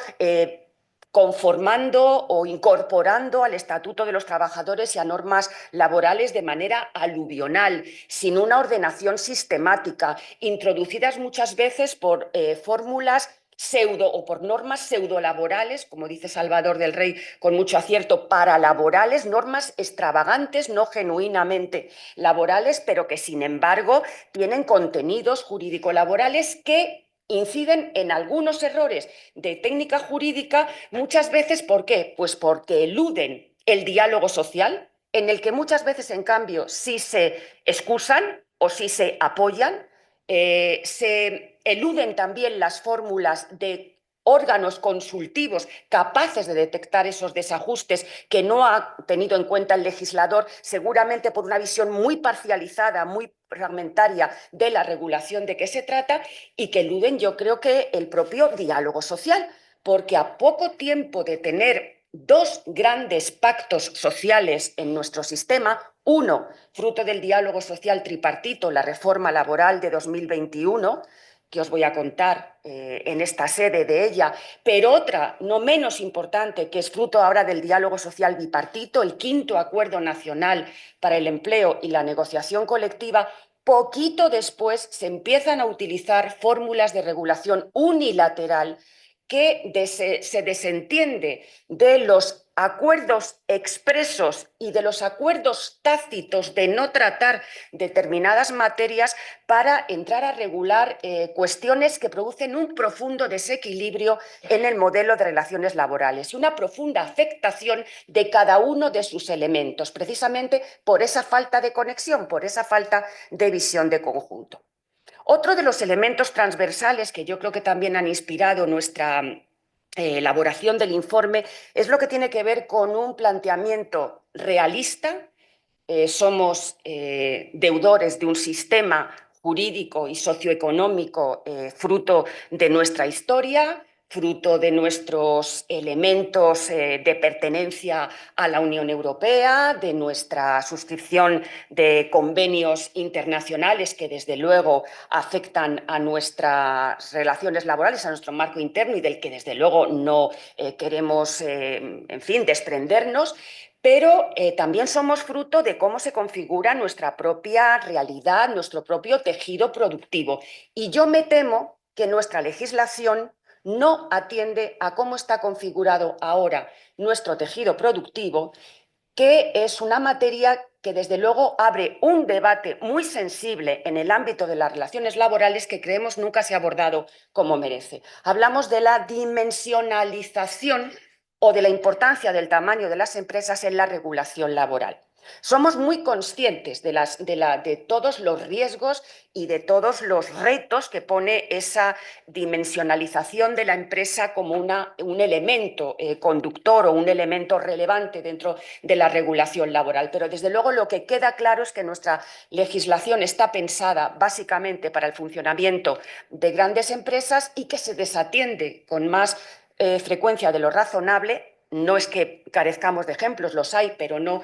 conformando o incorporando al Estatuto de los Trabajadores y a normas laborales de manera aluvional, sin una ordenación sistemática, introducidas muchas veces por fórmulas pseudo o por normas pseudolaborales, como dice Salvador del Rey con mucho acierto, paralaborales, normas extravagantes, no genuinamente laborales, pero que sin embargo tienen contenidos jurídico-laborales que inciden en algunos errores de técnica jurídica, muchas veces, ¿por qué? Pues porque eluden el diálogo social, en el que muchas veces, en cambio, sí se excusan o sí se apoyan, se eluden también las fórmulas de órganos consultivos capaces de detectar esos desajustes que no ha tenido en cuenta el legislador, seguramente por una visión muy parcializada, muy fragmentaria de la regulación de qué se trata, y que eluden, yo creo que el propio diálogo social, porque a poco tiempo de tener dos grandes pactos sociales en nuestro sistema, uno, fruto del diálogo social tripartito, la reforma laboral de 2021, que os voy a contar en esta sede de ella, pero otra no menos importante, que es fruto ahora del diálogo social bipartito, el quinto Acuerdo Nacional para el Empleo y la Negociación Colectiva. Poquito después se empiezan a utilizar fórmulas de regulación unilateral que se desentiende de los acuerdos expresos y de los acuerdos tácitos de no tratar determinadas materias para entrar a regular cuestiones que producen un profundo desequilibrio en el modelo de relaciones laborales y una profunda afectación de cada uno de sus elementos, precisamente por esa falta de conexión, por esa falta de visión de conjunto. Otro de los elementos transversales que yo creo que también han inspirado nuestra elaboración del informe es lo que tiene que ver con un planteamiento realista. Somos deudores de un sistema jurídico y socioeconómico fruto de nuestra historia, fruto de nuestros elementos de pertenencia a la Unión Europea, de nuestra suscripción de convenios internacionales que desde luego afectan a nuestras relaciones laborales, a nuestro marco interno y del que desde luego no queremos, en fin, desprendernos. Pero también somos fruto de cómo se configura nuestra propia realidad, nuestro propio tejido productivo. Y yo me temo que nuestra legislación no atiende a cómo está configurado ahora nuestro tejido productivo, que es una materia que desde luego abre un debate muy sensible en el ámbito de las relaciones laborales que creemos nunca se ha abordado como merece. Hablamos de la dimensionalización o de la importancia del tamaño de las empresas en la regulación laboral. Somos muy conscientes de todos los riesgos y de todos los retos que pone esa dimensionalización de la empresa como un elemento conductor o un elemento relevante dentro de la regulación laboral. Pero desde luego lo que queda claro es que nuestra legislación está pensada básicamente para el funcionamiento de grandes empresas y que se desatiende con más frecuencia de lo razonable. No es que carezcamos de ejemplos, los hay, pero no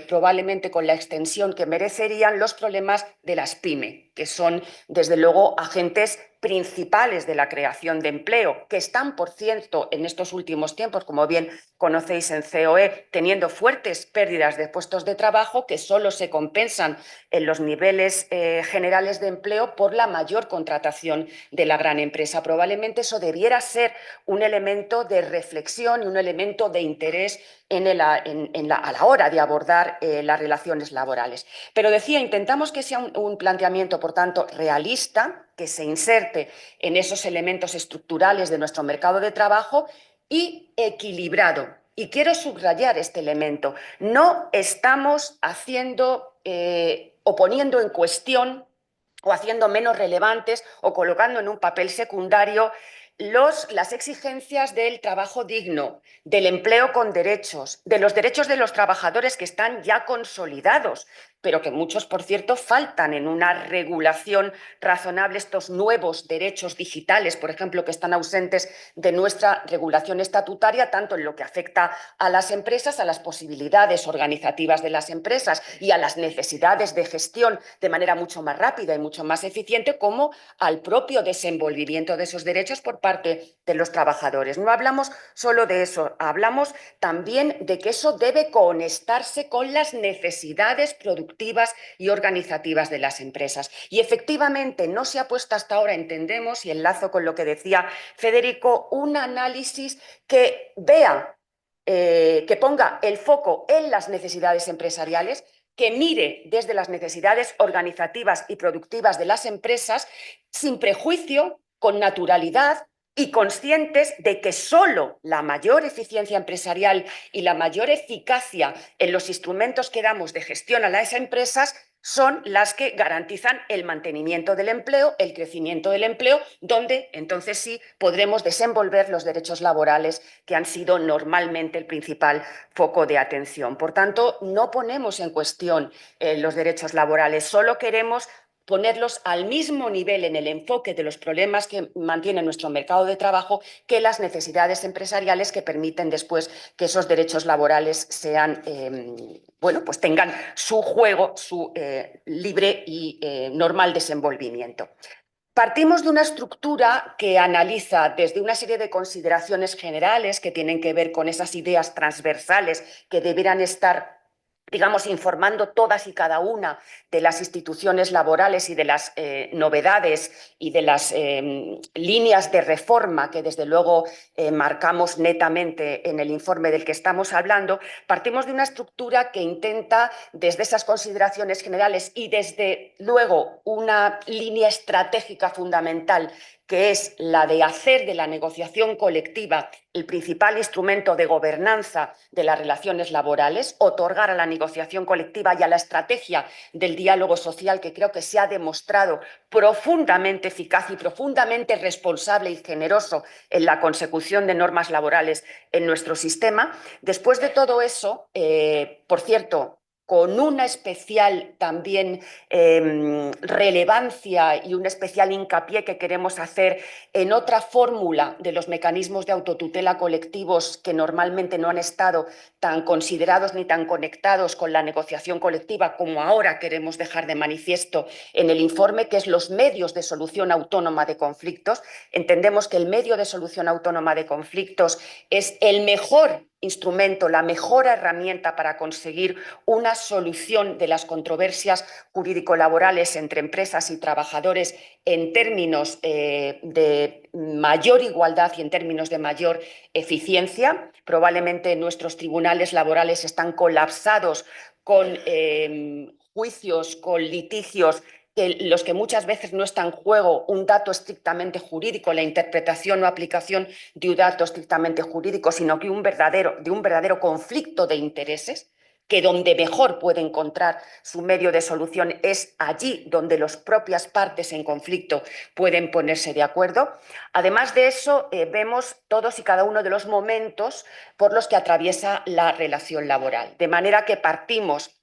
probablemente con la extensión que merecerían los problemas de las PYME, que son desde luego agentes principales de la creación de empleo, que están, por cierto, en estos últimos tiempos, como bien conocéis en COE, teniendo fuertes pérdidas de puestos de trabajo que solo se compensan en los niveles generales de empleo por la mayor contratación de la gran empresa. Probablemente eso debiera ser un elemento de reflexión y un elemento de interés a la hora de abordar las relaciones laborales. Pero decía, intentamos que sea un planteamiento, por tanto, realista, que se inserte en esos elementos estructurales de nuestro mercado de trabajo y equilibrado. Y quiero subrayar este elemento. No estamos o poniendo en cuestión o haciendo menos relevantes o colocando en un papel secundario las exigencias del trabajo digno, del empleo con derechos, de los derechos de los trabajadores que están ya consolidados, pero que muchos, por cierto, faltan en una regulación razonable, estos nuevos derechos digitales, por ejemplo, que están ausentes de nuestra regulación estatutaria, tanto en lo que afecta a las empresas, a las posibilidades organizativas de las empresas y a las necesidades de gestión de manera mucho más rápida y mucho más eficiente, como al propio desenvolvimiento de esos derechos por parte de los trabajadores. No hablamos solo de eso, hablamos también de que eso debe conectarse con las necesidades productivas y organizativas de las empresas. Y efectivamente no se ha puesto hasta ahora, entendemos, y enlazo con lo que decía Federico, un análisis que vea, que ponga el foco en las necesidades empresariales, que mire desde las necesidades organizativas y productivas de las empresas sin prejuicio, con naturalidad y conscientes de que solo la mayor eficiencia empresarial y la mayor eficacia en los instrumentos que damos de gestión a las empresas son las que garantizan el mantenimiento del empleo, el crecimiento del empleo, donde entonces sí podremos desenvolver los derechos laborales que han sido normalmente el principal foco de atención. Por tanto, no ponemos en cuestión los derechos laborales, solo queremos ponerlos al mismo nivel en el enfoque de los problemas que mantiene nuestro mercado de trabajo que las necesidades empresariales que permiten después que esos derechos laborales sean, bueno, pues tengan su juego, su libre y normal desenvolvimiento. Partimos de una estructura que analiza desde una serie de consideraciones generales que tienen que ver con esas ideas transversales que deberán estar, digamos, informando todas y cada una de las instituciones laborales y de las novedades y de las líneas de reforma que desde luego marcamos netamente en el informe del que estamos hablando. Partimos de una estructura que intenta, desde esas consideraciones generales y desde luego una línea estratégica fundamental, que es la de hacer de la negociación colectiva el principal instrumento de gobernanza de las relaciones laborales, otorgar a la negociación colectiva y a la estrategia del diálogo social, que creo que se ha demostrado profundamente eficaz y profundamente responsable y generoso en la consecución de normas laborales en nuestro sistema. Después de todo eso, por cierto, con una especial también relevancia y un especial hincapié que queremos hacer en otra fórmula de los mecanismos de autotutela colectivos que normalmente no han estado tan considerados ni tan conectados con la negociación colectiva como ahora queremos dejar de manifiesto en el informe, que es los medios de solución autónoma de conflictos. Entendemos que el medio de solución autónoma de conflictos es el mejor instrumento, la mejor herramienta para conseguir una solución de las controversias jurídico-laborales entre empresas y trabajadores en términos de mayor igualdad y en términos de mayor eficiencia. Probablemente nuestros tribunales laborales están colapsados con juicios, con litigios, los que muchas veces no está en juego un dato estrictamente jurídico, la interpretación o aplicación de un dato estrictamente jurídico, sino que de un verdadero conflicto de intereses, que donde mejor puede encontrar su medio de solución es allí donde las propias partes en conflicto pueden ponerse de acuerdo. Además de eso, vemos todos y cada uno de los momentos por los que atraviesa la relación laboral, de manera que partimos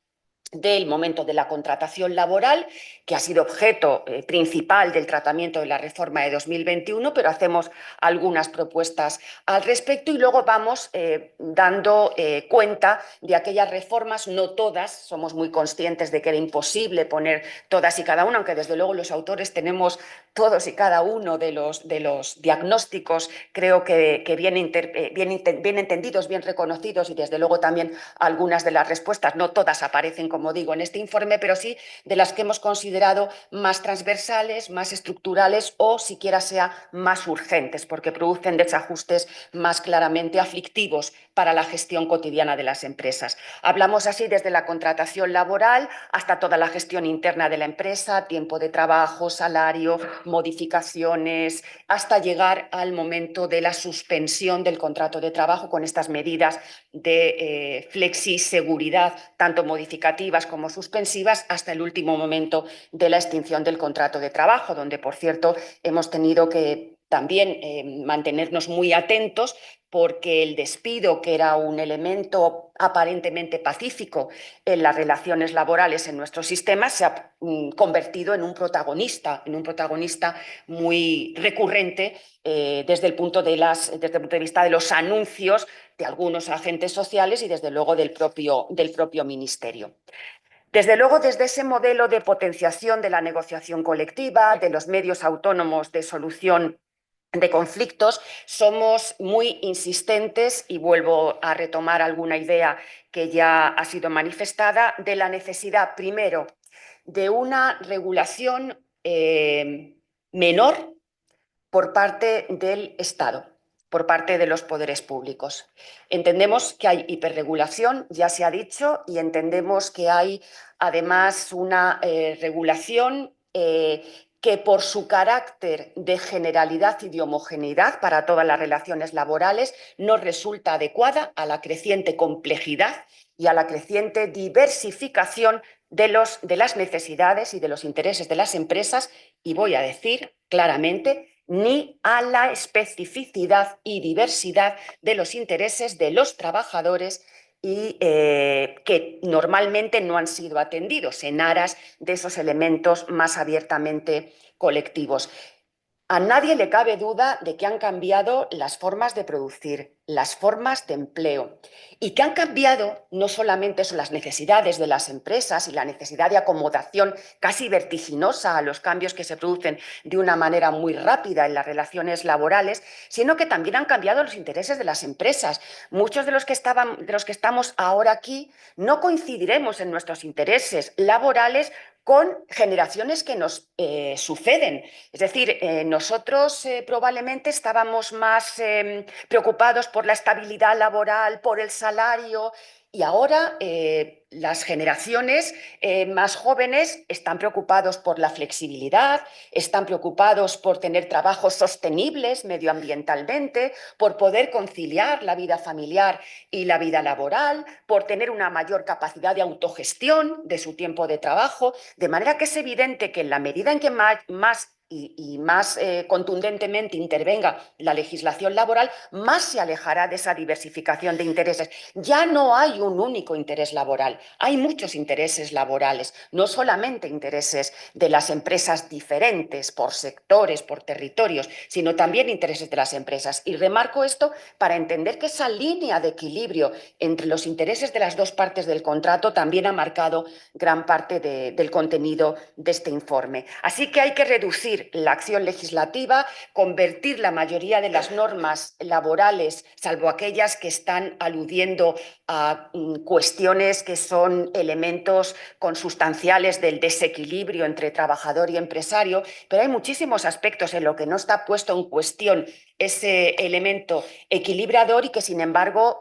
del momento de la contratación laboral, que ha sido objeto principal del tratamiento de la reforma de 2021, pero hacemos algunas propuestas al respecto y luego vamos dando cuenta de aquellas reformas, no todas, somos muy conscientes de que era imposible poner todas y cada una, aunque desde luego los autores tenemos todos y cada uno de los diagnósticos, creo que bien entendidos, bien reconocidos, y desde luego también algunas de las respuestas, no todas aparecen, como digo, en este informe, pero sí de las que hemos considerado más transversales, más estructurales o siquiera sea más urgentes, porque producen desajustes más claramente aflictivos para la gestión cotidiana de las empresas. Hablamos así desde la contratación laboral hasta toda la gestión interna de la empresa, tiempo de trabajo, salario, modificaciones, hasta llegar al momento de la suspensión del contrato de trabajo con estas medidas de flexiseguridad, tanto modificativas como suspensivas, hasta el último momento de la extinción del contrato de trabajo, donde, por cierto, hemos tenido que también mantenernos muy atentos porque el despido, que era un elemento aparentemente pacífico en las relaciones laborales en nuestro sistema, se ha convertido en un protagonista muy recurrente desde el punto de vista de los anuncios de algunos agentes sociales y desde luego del propio ministerio. Desde luego, desde ese modelo de potenciación de la negociación colectiva, de los medios autónomos de solución de conflictos, somos muy insistentes, y vuelvo a retomar alguna idea que ya ha sido manifestada, de la necesidad, primero, de una regulación menor por parte del Estado, por parte de los poderes públicos. Entendemos que hay hiperregulación, ya se ha dicho, y entendemos que hay además una regulación que por su carácter de generalidad y de homogeneidad para todas las relaciones laborales no resulta adecuada a la creciente complejidad y a la creciente diversificación de las necesidades y de los intereses de las empresas, y voy a decir claramente, ni a la especificidad y diversidad de los intereses de los trabajadores y que normalmente no han sido atendidos en aras de esos elementos más abiertamente colectivos. A nadie le cabe duda de que han cambiado las formas de producir, las formas de empleo, y que han cambiado no solamente son las necesidades de las empresas y la necesidad de acomodación casi vertiginosa a los cambios que se producen de una manera muy rápida en las relaciones laborales, sino que también han cambiado los intereses de las empresas. Muchos de los que estamos ahora aquí no coincidiremos en nuestros intereses laborales con generaciones que nos suceden. Es decir, nosotros probablemente estábamos más preocupados por la estabilidad laboral, por el salario, y ahora las generaciones más jóvenes están preocupados por la flexibilidad, están preocupados por tener trabajos sostenibles medioambientalmente, por poder conciliar la vida familiar y la vida laboral, por tener una mayor capacidad de autogestión de su tiempo de trabajo, de manera que es evidente que en la medida en que más contundentemente intervenga la legislación laboral, más se alejará de esa diversificación de intereses. Ya no hay un único interés laboral, hay muchos intereses laborales, no solamente intereses de las empresas diferentes por sectores, por territorios, sino también intereses de las empresas. Y remarco esto para entender que esa línea de equilibrio entre los intereses de las dos partes del contrato también ha marcado gran parte del contenido de este informe. Así que hay que reducir la acción legislativa, convertir la mayoría de las normas laborales, salvo aquellas que están aludiendo a cuestiones que son elementos consustanciales del desequilibrio entre trabajador y empresario, pero hay muchísimos aspectos en los que no está puesto en cuestión ese elemento equilibrador y que, sin embargo,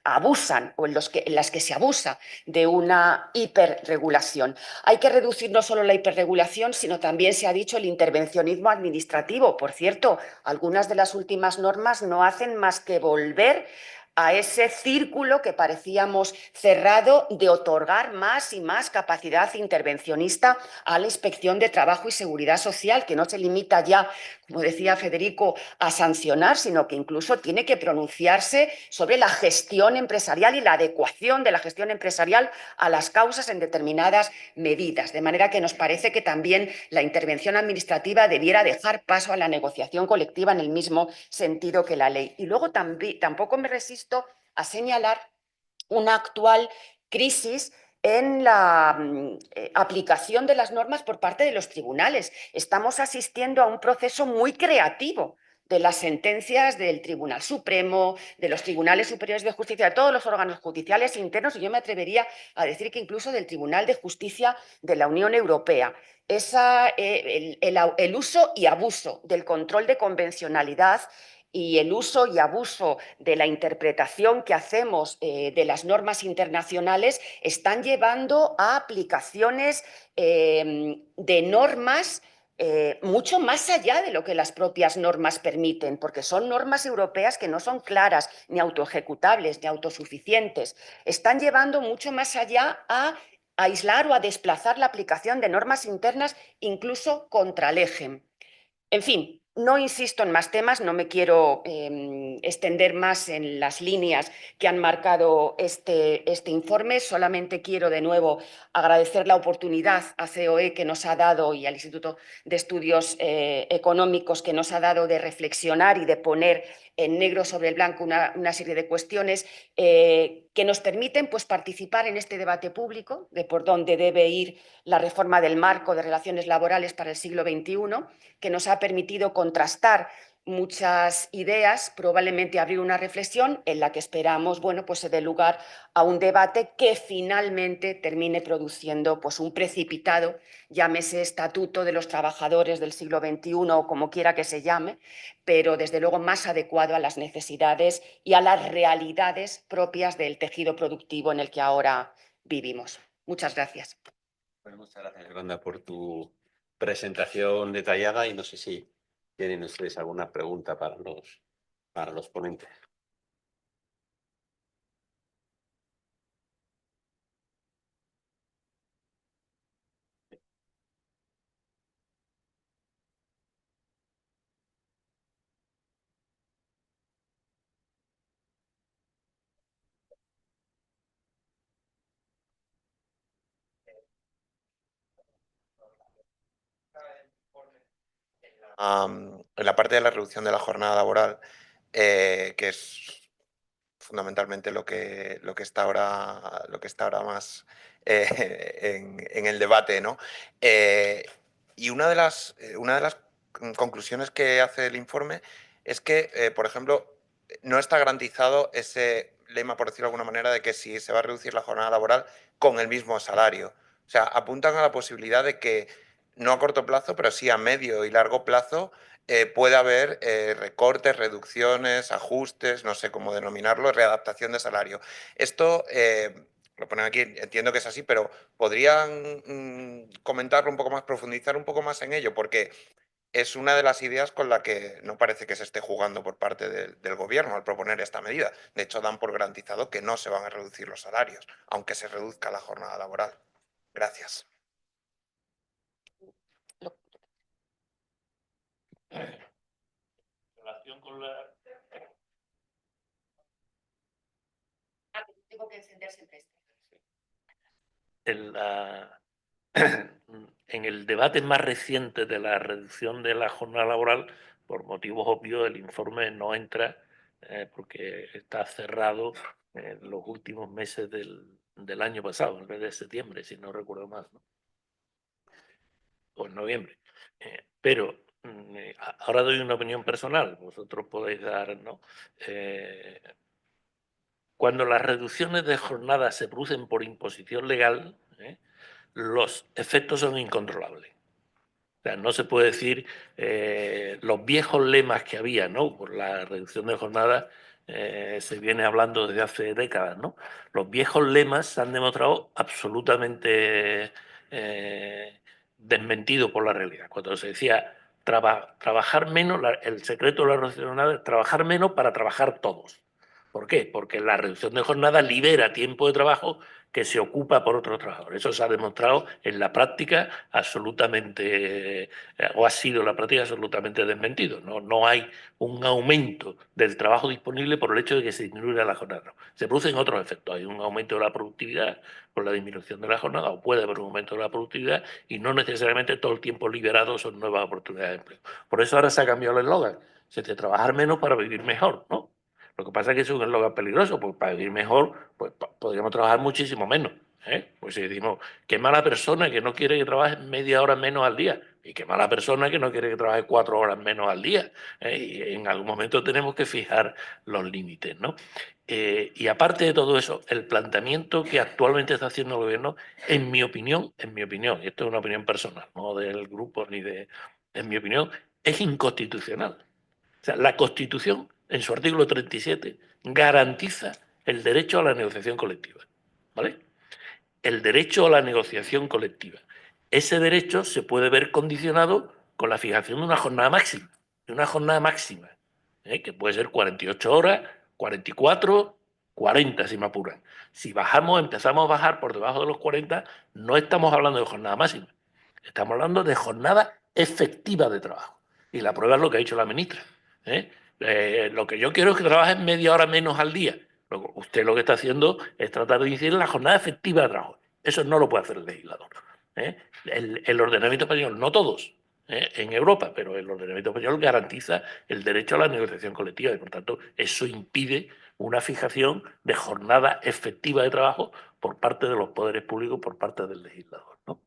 abusan o en las que se abusa de una hiperregulación. Hay que reducir no solo la hiperregulación, sino también, se ha dicho, el intervencionismo administrativo. Por cierto, algunas de las últimas normas no hacen más que volver a ese círculo que parecíamos cerrado de otorgar más y más capacidad intervencionista a la Inspección de Trabajo y Seguridad Social, que no se limita ya, como decía Federico, a sancionar, sino que incluso tiene que pronunciarse sobre la gestión empresarial y la adecuación de la gestión empresarial a las causas en determinadas medidas. De manera que nos parece que también la intervención administrativa debiera dejar paso a la negociación colectiva en el mismo sentido que la ley. Y luego tampoco me resisto a señalar una actual crisis en la aplicación de las normas por parte de los tribunales. Estamos asistiendo a un proceso muy creativo de las sentencias del Tribunal Supremo, de los Tribunales Superiores de Justicia, de todos los órganos judiciales internos, y yo me atrevería a decir que incluso del Tribunal de Justicia de la Unión Europea. El uso y abuso del control de convencionalidad y el uso y abuso de la interpretación que hacemos de las normas internacionales están llevando a aplicaciones de normas mucho más allá de lo que las propias normas permiten, porque son normas europeas que no son claras, ni autoejecutables, ni autosuficientes. Están llevando mucho más allá a aislar o a desplazar la aplicación de normas internas, incluso contra el eje. En fin, No insisto en más temas, no me quiero extender más en las líneas que han marcado este informe. Solamente quiero de nuevo agradecer la oportunidad a COE que nos ha dado y al Instituto de Estudios Económicos que nos ha dado de reflexionar y de poner en negro sobre el blanco una serie de cuestiones que nos permiten pues, participar en este debate público de por dónde debe ir la reforma del marco de relaciones laborales para el siglo XXI, que nos ha permitido contrastar muchas ideas, probablemente abrir una reflexión en la que esperamos, bueno, pues se dé lugar a un debate que finalmente termine produciendo pues un precipitado, llámese Estatuto de los Trabajadores del siglo XXI o como quiera que se llame, pero desde luego más adecuado a las necesidades y a las realidades propias del tejido productivo en el que ahora vivimos. Muchas gracias. Bueno, muchas gracias, Yolanda, por tu presentación detallada y no sé si tienen ustedes alguna pregunta para los ponentes. En la parte de la reducción de la jornada laboral, que es fundamentalmente lo que está ahora más en el debate, ¿no? Y una de las conclusiones que hace el informe es que, por ejemplo, no está garantizado ese lema, por decirlo de alguna manera, de que si se va a reducir la jornada laboral con el mismo salario. O sea, apuntan a la posibilidad de que, no a corto plazo, pero sí a medio y largo plazo, puede haber recortes, reducciones, ajustes, no sé cómo denominarlo, readaptación de salario. Esto lo ponen aquí, entiendo que es así, pero ¿podrían comentarlo un poco más, profundizar un poco más en ello? Porque es una de las ideas con la que no parece que se esté jugando por parte del gobierno al proponer esta medida. De hecho, dan por garantizado que no se van a reducir los salarios, aunque se reduzca la jornada laboral. Gracias. En relación con la... Tengo que encender siempre esto. En el debate más reciente de la reducción de la jornada laboral, por motivos obvios, el informe no entra porque está cerrado en los últimos meses del año pasado, en vez de septiembre, si no recuerdo mal, ¿no? O en noviembre. Pero ahora doy una opinión personal, vosotros podéis dar, ¿no? Cuando las reducciones de jornada se producen por imposición legal, los efectos son incontrolables. O sea, no se puede decir los viejos lemas que había, ¿no? Por la reducción de jornada se viene hablando desde hace décadas, ¿no? Los viejos lemas se han demostrado absolutamente desmentidos por la realidad. Cuando se decía trabajar menos, el secreto de la reducción de jornada es trabajar menos para trabajar todos. ¿Por qué? Porque la reducción de jornada libera tiempo de trabajo que se ocupa por otros trabajadores. Eso se ha demostrado en la práctica absolutamente, o ha sido la práctica absolutamente desmentido. No hay un aumento del trabajo disponible por el hecho de que se disminuya la jornada. No. Se producen otros efectos. Hay un aumento de la productividad por la disminución de la jornada, o puede haber un aumento de la productividad, y no necesariamente todo el tiempo liberado son nuevas oportunidades de empleo. Por eso ahora se ha cambiado el eslogan. Se te trabajar menos para vivir mejor, ¿no? Lo que pasa es que es un eslogan peligroso, porque para vivir mejor pues, podríamos trabajar muchísimo menos. Pues si decimos, qué mala persona que no quiere que trabaje media hora menos al día, y qué mala persona que no quiere que trabaje 4 horas menos al día. Y en algún momento tenemos que fijar los límites, ¿no? Y aparte de todo eso, el planteamiento que actualmente está haciendo el gobierno, en mi opinión, y esto es una opinión personal, no del grupo ni de... En mi opinión, es inconstitucional. O sea, la Constitución, en su artículo 37, garantiza el derecho a la negociación colectiva. ¿Vale? El derecho a la negociación colectiva. Ese derecho se puede ver condicionado con la fijación de una jornada máxima. Que puede ser 48 horas, 44, 40 si me apuran. Si empezamos a bajar por debajo de los 40, no estamos hablando de jornada máxima. Estamos hablando de jornada efectiva de trabajo. Y la prueba es lo que ha dicho la ministra. Lo que yo quiero es que trabajen media hora menos al día. Usted lo que está haciendo es tratar de incidir en la jornada efectiva de trabajo. Eso no lo puede hacer el legislador. El ordenamiento español, no todos, en Europa, pero el ordenamiento español garantiza el derecho a la negociación colectiva y, por tanto, eso impide una fijación de jornada efectiva de trabajo por parte de los poderes públicos, por parte del legislador, ¿no?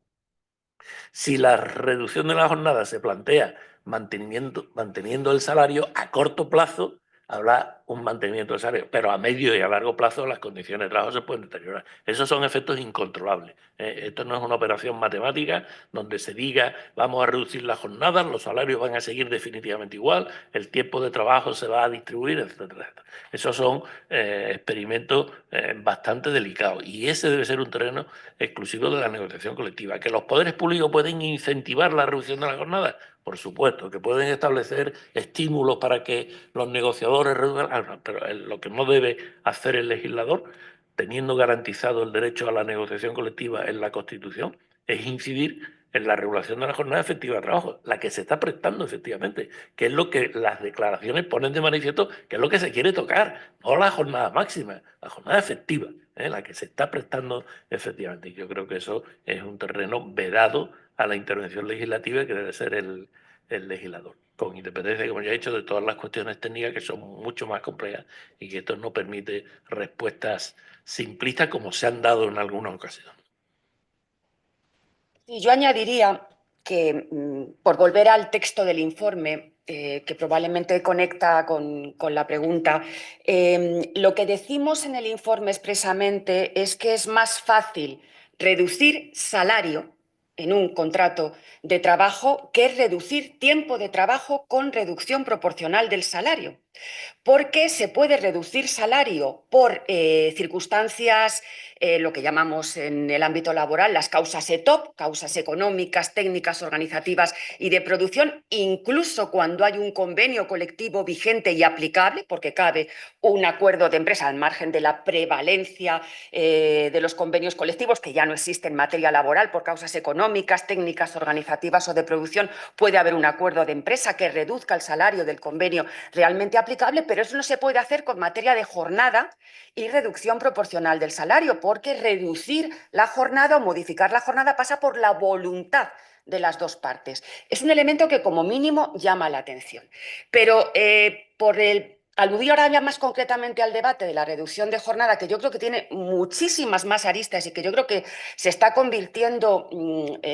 Si la reducción de la jornada se plantea manteniendo el salario, a corto plazo habrá un mantenimiento del salario, pero a medio y a largo plazo las condiciones de trabajo se pueden deteriorar. Esos son efectos incontrolables. Esto no es una operación matemática donde se diga vamos a reducir la jornada, los salarios van a seguir definitivamente igual, el tiempo de trabajo se va a distribuir, etcétera. Esos son experimentos bastante delicados y ese debe ser un terreno exclusivo de la negociación colectiva. ¿Que los poderes públicos pueden incentivar la reducción de la jornada? Por supuesto, que pueden establecer estímulos para que los negociadores reduzcan, pero lo que no debe hacer el legislador, teniendo garantizado el derecho a la negociación colectiva en la Constitución, es incidir en la regulación de la jornada efectiva de trabajo, la que se está prestando efectivamente, que es lo que las declaraciones ponen de manifiesto, que es lo que se quiere tocar, no la jornada máxima, la jornada efectiva, la que se está prestando efectivamente. Y yo creo que eso es un terreno vedado a la intervención legislativa que debe ser el legislador, con independencia, como ya he dicho, de todas las cuestiones técnicas que son mucho más complejas y que esto no permite respuestas simplistas como se han dado en algunas ocasiones. Y yo añadiría que, por volver al texto del informe, que probablemente conecta con la pregunta, lo que decimos en el informe expresamente es que es más fácil reducir salario en un contrato de trabajo que reducir tiempo de trabajo con reducción proporcional del salario. Porque se puede reducir salario por circunstancias, lo que llamamos en el ámbito laboral las causas ETOP, causas económicas, técnicas, organizativas y de producción, incluso cuando hay un convenio colectivo vigente y aplicable, porque cabe un acuerdo de empresa al margen de la prevalencia de los convenios colectivos, que ya no existen en materia laboral por causas económicas, técnicas, organizativas o de producción, puede haber un acuerdo de empresa que reduzca el salario del convenio realmente aplicable, pero eso no se puede hacer con materia de jornada y reducción proporcional del salario, porque reducir la jornada o modificar la jornada pasa por la voluntad de las dos partes. Es un elemento que como mínimo llama la atención. Pero aludir ahora ya más concretamente al debate de la reducción de jornada, que yo creo que tiene muchísimas más aristas y que yo creo que se está convirtiendo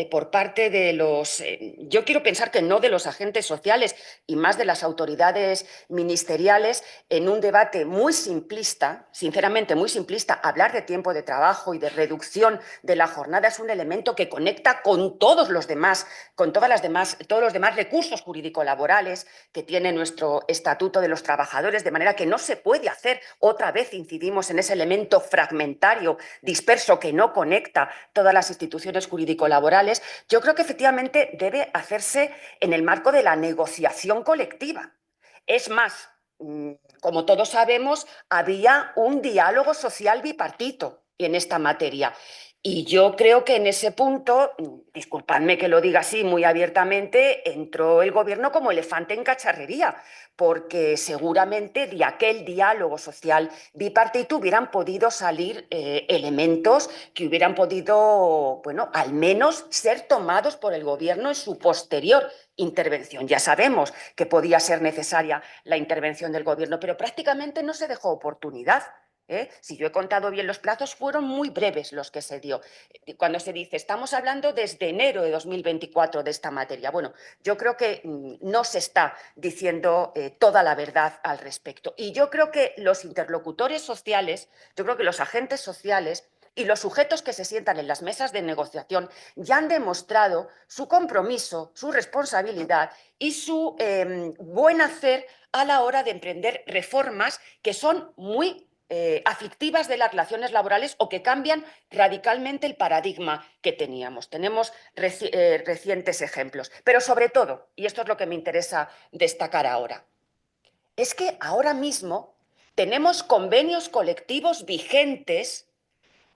por parte de los, yo quiero pensar que no de los agentes sociales y más de las autoridades ministeriales, en un debate muy simplista, sinceramente muy simplista. Hablar de tiempo de trabajo y de reducción de la jornada es un elemento que conecta con todos los demás, todos los demás recursos jurídico-laborales que tiene nuestro Estatuto de los Trabajadores, de manera que no se puede hacer, otra vez incidimos en ese elemento fragmentario, disperso, que no conecta todas las instituciones jurídico-laborales. Yo creo que efectivamente debe hacerse en el marco de la negociación colectiva. Es más, como todos sabemos, había un diálogo social bipartito en esta materia. Y yo creo que en ese punto, disculpadme que lo diga así muy abiertamente, entró el gobierno como elefante en cacharrería, porque seguramente de aquel diálogo social bipartito hubieran podido salir elementos que hubieran podido, bueno, al menos ser tomados por el gobierno en su posterior intervención. Ya sabemos que podía ser necesaria la intervención del gobierno, pero prácticamente no se dejó oportunidad. Si yo he contado bien los plazos, fueron muy breves los que se dio. Cuando se dice, estamos hablando desde enero de 2024 de esta materia, bueno, yo creo que no se está diciendo toda la verdad al respecto. Y yo creo que los interlocutores sociales, yo creo que los agentes sociales y los sujetos que se sientan en las mesas de negociación ya han demostrado su compromiso, su responsabilidad y su buen hacer a la hora de emprender reformas que son muy aflictivas de las relaciones laborales o que cambian radicalmente el paradigma que teníamos. Tenemos recientes ejemplos. Pero sobre todo, y esto es lo que me interesa destacar ahora, es que ahora mismo tenemos convenios colectivos vigentes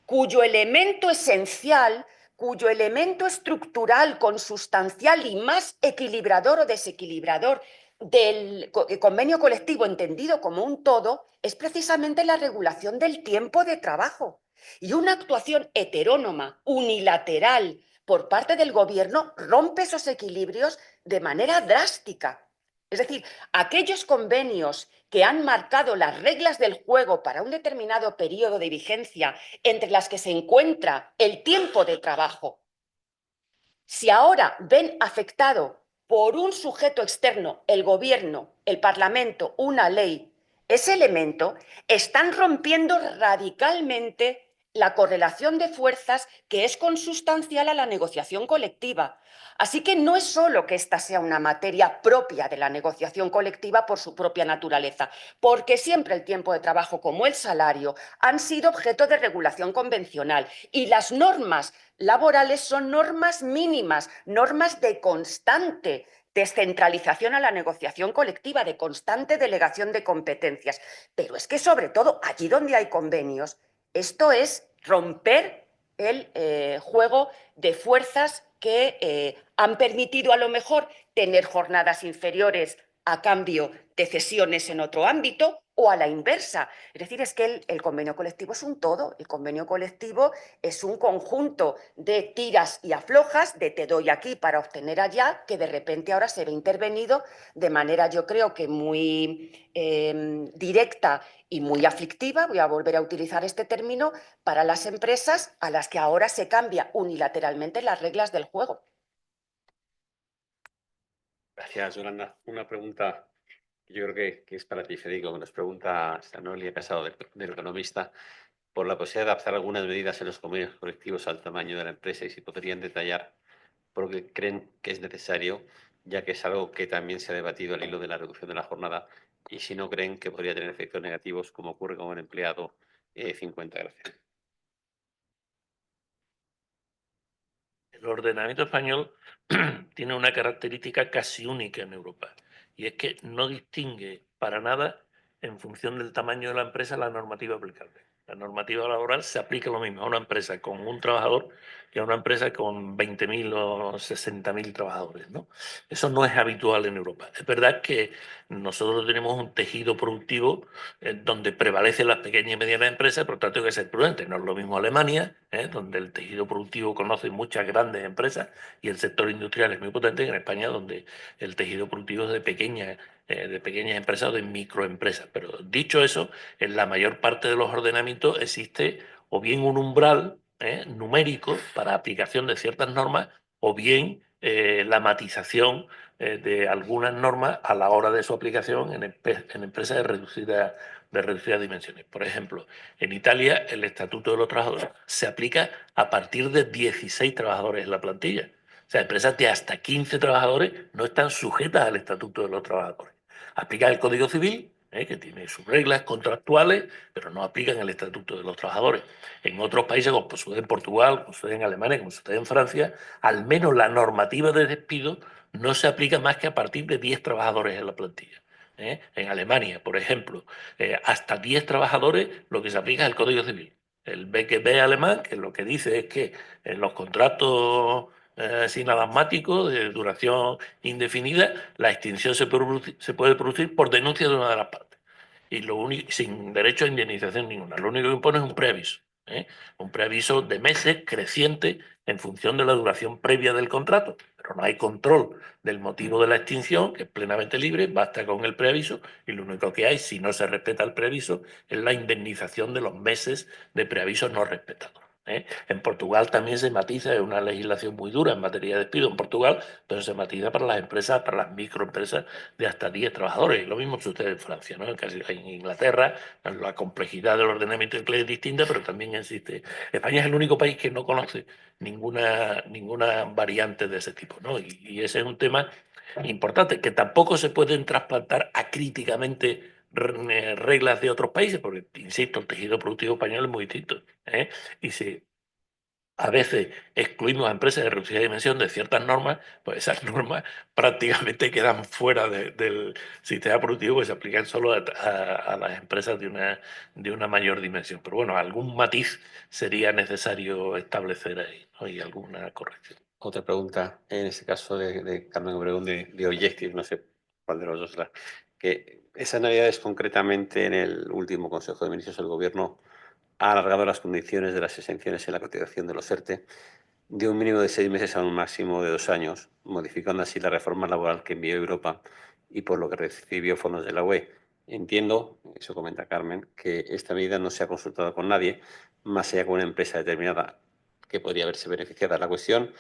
cuyo elemento esencial cuyo elemento estructural, consustancial y más equilibrador o desequilibrador del convenio colectivo entendido como un todo es precisamente la regulación del tiempo de trabajo. Y una actuación heterónoma, unilateral, por parte del gobierno rompe esos equilibrios de manera drástica. Es decir, aquellos convenios que han marcado las reglas del juego para un determinado periodo de vigencia, entre las que se encuentra el tiempo de trabajo, si ahora ven afectado por un sujeto externo, el gobierno, el Parlamento, una ley, ese elemento, están rompiendo radicalmente la correlación de fuerzas que es consustancial a la negociación colectiva. Así que no es solo que esta sea una materia propia de la negociación colectiva por su propia naturaleza, porque siempre el tiempo de trabajo como el salario han sido objeto de regulación convencional y las normas laborales son normas mínimas, normas de constante descentralización a la negociación colectiva, de constante delegación de competencias. Pero es que sobre todo allí donde hay convenios, esto es romper el juego de fuerzas que han permitido a lo mejor tener jornadas inferiores a cambio de cesiones en otro ámbito o a la inversa. Es decir, es que el convenio colectivo es un todo. El convenio colectivo es un conjunto de tiras y aflojas, de te doy aquí para obtener allá, que de repente ahora se ve intervenido de manera, yo creo que muy directa y muy aflictiva, voy a volver a utilizar este término, para las empresas a las que ahora se cambia unilateralmente las reglas del juego. Gracias, Yolanda. Una pregunta que yo creo que es para ti, Federico, que nos pregunta Sanolia Casado, del economista, por la posibilidad de adaptar algunas medidas en los convenios colectivos al tamaño de la empresa y si podrían detallar por qué creen que es necesario, ya que es algo que también se ha debatido al hilo de la reducción de la jornada, y si no creen que podría tener efectos negativos, como ocurre con el empleado 50. Gracias. El ordenamiento español tiene una característica casi única en Europa, y es que no distingue para nada en función del tamaño de la empresa la normativa aplicable. La normativa laboral se aplica lo mismo a una empresa con un trabajador que a una empresa con 20.000 o 60.000 trabajadores, ¿no? Eso no es habitual en Europa. Es verdad que nosotros tenemos un tejido productivo donde prevalecen las pequeñas y medianas empresas, por lo tanto hay que ser prudente. No es lo mismo Alemania, donde el tejido productivo conoce muchas grandes empresas y el sector industrial es muy potente, que en España, donde el tejido productivo es de pequeñas empresas o de microempresas. Pero dicho eso, en la mayor parte de los ordenamientos existe o bien un umbral numérico para aplicación de ciertas normas o bien la matización de algunas normas a la hora de su aplicación en empresas de reducidas dimensiones. Por ejemplo, en Italia el Estatuto de los Trabajadores se aplica a partir de 16 trabajadores en la plantilla. O sea, empresas de hasta 15 trabajadores no están sujetas al Estatuto de los Trabajadores. Aplican el Código Civil, que tiene sus reglas contractuales, pero no aplican el Estatuto de los Trabajadores. En otros países, como sucede en Portugal, como sucede en Alemania, como sucede en Francia, al menos la normativa de despido no se aplica más que a partir de 10 trabajadores en la plantilla. En Alemania, por ejemplo, hasta 10 trabajadores lo que se aplica es el Código Civil. El BGB alemán, que lo que dice es que en los contratos sinadasmáticos de duración indefinida, la extinción se puede producir por denuncia de una de las partes. Y sin derecho a indemnización ninguna. Lo único que impone es un preaviso. Un preaviso de meses creciente en función de la duración previa del contrato. Pero no hay control del motivo de la extinción, que es plenamente libre, basta con el preaviso y lo único que hay, si no se respeta el preaviso, es la indemnización de los meses de preaviso no respetados. En Portugal también se matiza, es una legislación muy dura en materia de despido en Portugal, pero se matiza para las empresas, para las microempresas de hasta 10 trabajadores. Y lo mismo sucede en Francia, ¿no? En Inglaterra la complejidad del ordenamiento inglés es distinta, pero también existe. España es el único país que no conoce ninguna variante de ese tipo, ¿no? Y ese es un tema importante, que tampoco se pueden trasplantar acríticamente reglas de otros países, porque, insisto, el tejido productivo español es muy distinto, y a veces excluimos a empresas de reducida dimensión de ciertas normas, pues esas normas prácticamente quedan fuera del sistema productivo, que se aplican solo a las empresas de una mayor dimensión. Pero bueno, algún matiz sería necesario establecer ahí, ¿no? Y alguna corrección. Otra pregunta, en este caso de Carmen Obregón, de Objective, no sé cuál de los dos era, que esas navidades concretamente en el último Consejo de Ministros del Gobierno ha alargado las condiciones de las exenciones en la cotización de los ERTE de un mínimo de 6 meses a un máximo de 2 años, modificando así la reforma laboral que envió Europa y por lo que recibió fondos de la UE. Entiendo, eso comenta Carmen, que esta medida no se ha consultado con nadie, más allá con una empresa determinada que podría haberse beneficiada. La cuestión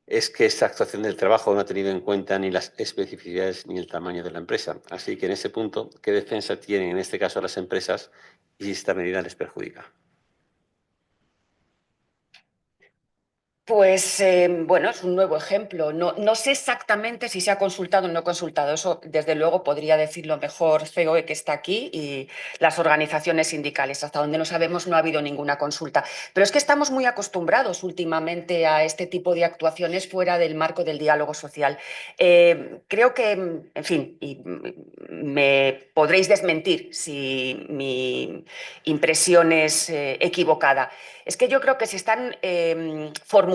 es que esta actuación del trabajo no ha tenido en cuenta ni las especificidades ni el tamaño de la empresa. Así que en ese punto, ¿qué defensa tienen en este caso las empresas y si esta medida les perjudica? Pues bueno, es un nuevo ejemplo. No sé exactamente si se ha consultado o no consultado. Eso, desde luego, podría decirlo mejor COE, que está aquí, y las organizaciones sindicales. Hasta donde no sabemos, no ha habido ninguna consulta. Pero es que estamos muy acostumbrados últimamente a este tipo de actuaciones fuera del marco del diálogo social. Creo que, en fin, y me podréis desmentir si mi impresión es equivocada. Es que yo creo que se están formulando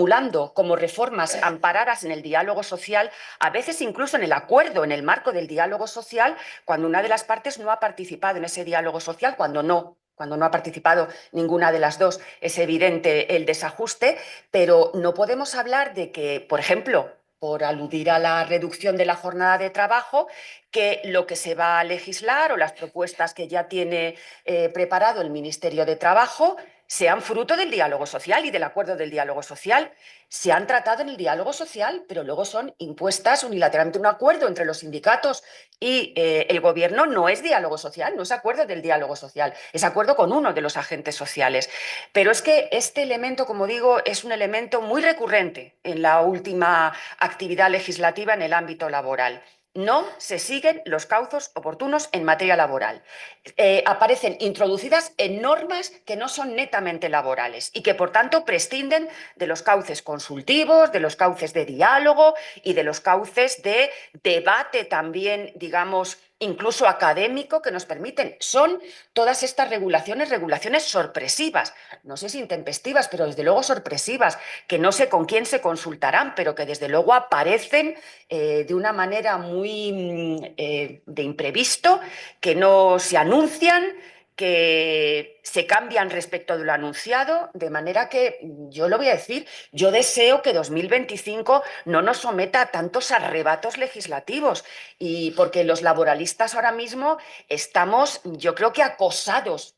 como reformas amparadas en el diálogo social, a veces incluso en el acuerdo, en el marco del diálogo social, cuando una de las partes no ha participado en ese diálogo social, cuando no ha participado ninguna de las dos. Es evidente el desajuste, pero no podemos hablar de que, por ejemplo, por aludir a la reducción de la jornada de trabajo, que lo que se va a legislar o las propuestas que ya tiene preparado el Ministerio de Trabajo sean fruto del diálogo social y del acuerdo del diálogo social. Se han tratado en el diálogo social, pero luego son impuestas unilateralmente. Un acuerdo entre los sindicatos y el gobierno no es diálogo social, no es acuerdo del diálogo social, es acuerdo con uno de los agentes sociales. Pero es que este elemento, como digo, es un elemento muy recurrente en la última actividad legislativa en el ámbito laboral. No se siguen los cauces oportunos en materia laboral. Aparecen introducidas en normas que no son netamente laborales y que, por tanto, prescinden de los cauces consultivos, de los cauces de diálogo y de los cauces de debate también, digamos, incluso académico, que nos permiten. Son todas estas regulaciones sorpresivas, no sé si intempestivas, pero desde luego sorpresivas, que no sé con quién se consultarán, pero que desde luego aparecen de una manera muy de imprevisto, que no se anuncian, que se cambian respecto de lo anunciado, de manera que yo lo voy a decir, yo deseo que 2025 no nos someta a tantos arrebatos legislativos, y porque los laboralistas ahora mismo estamos, yo creo que acosados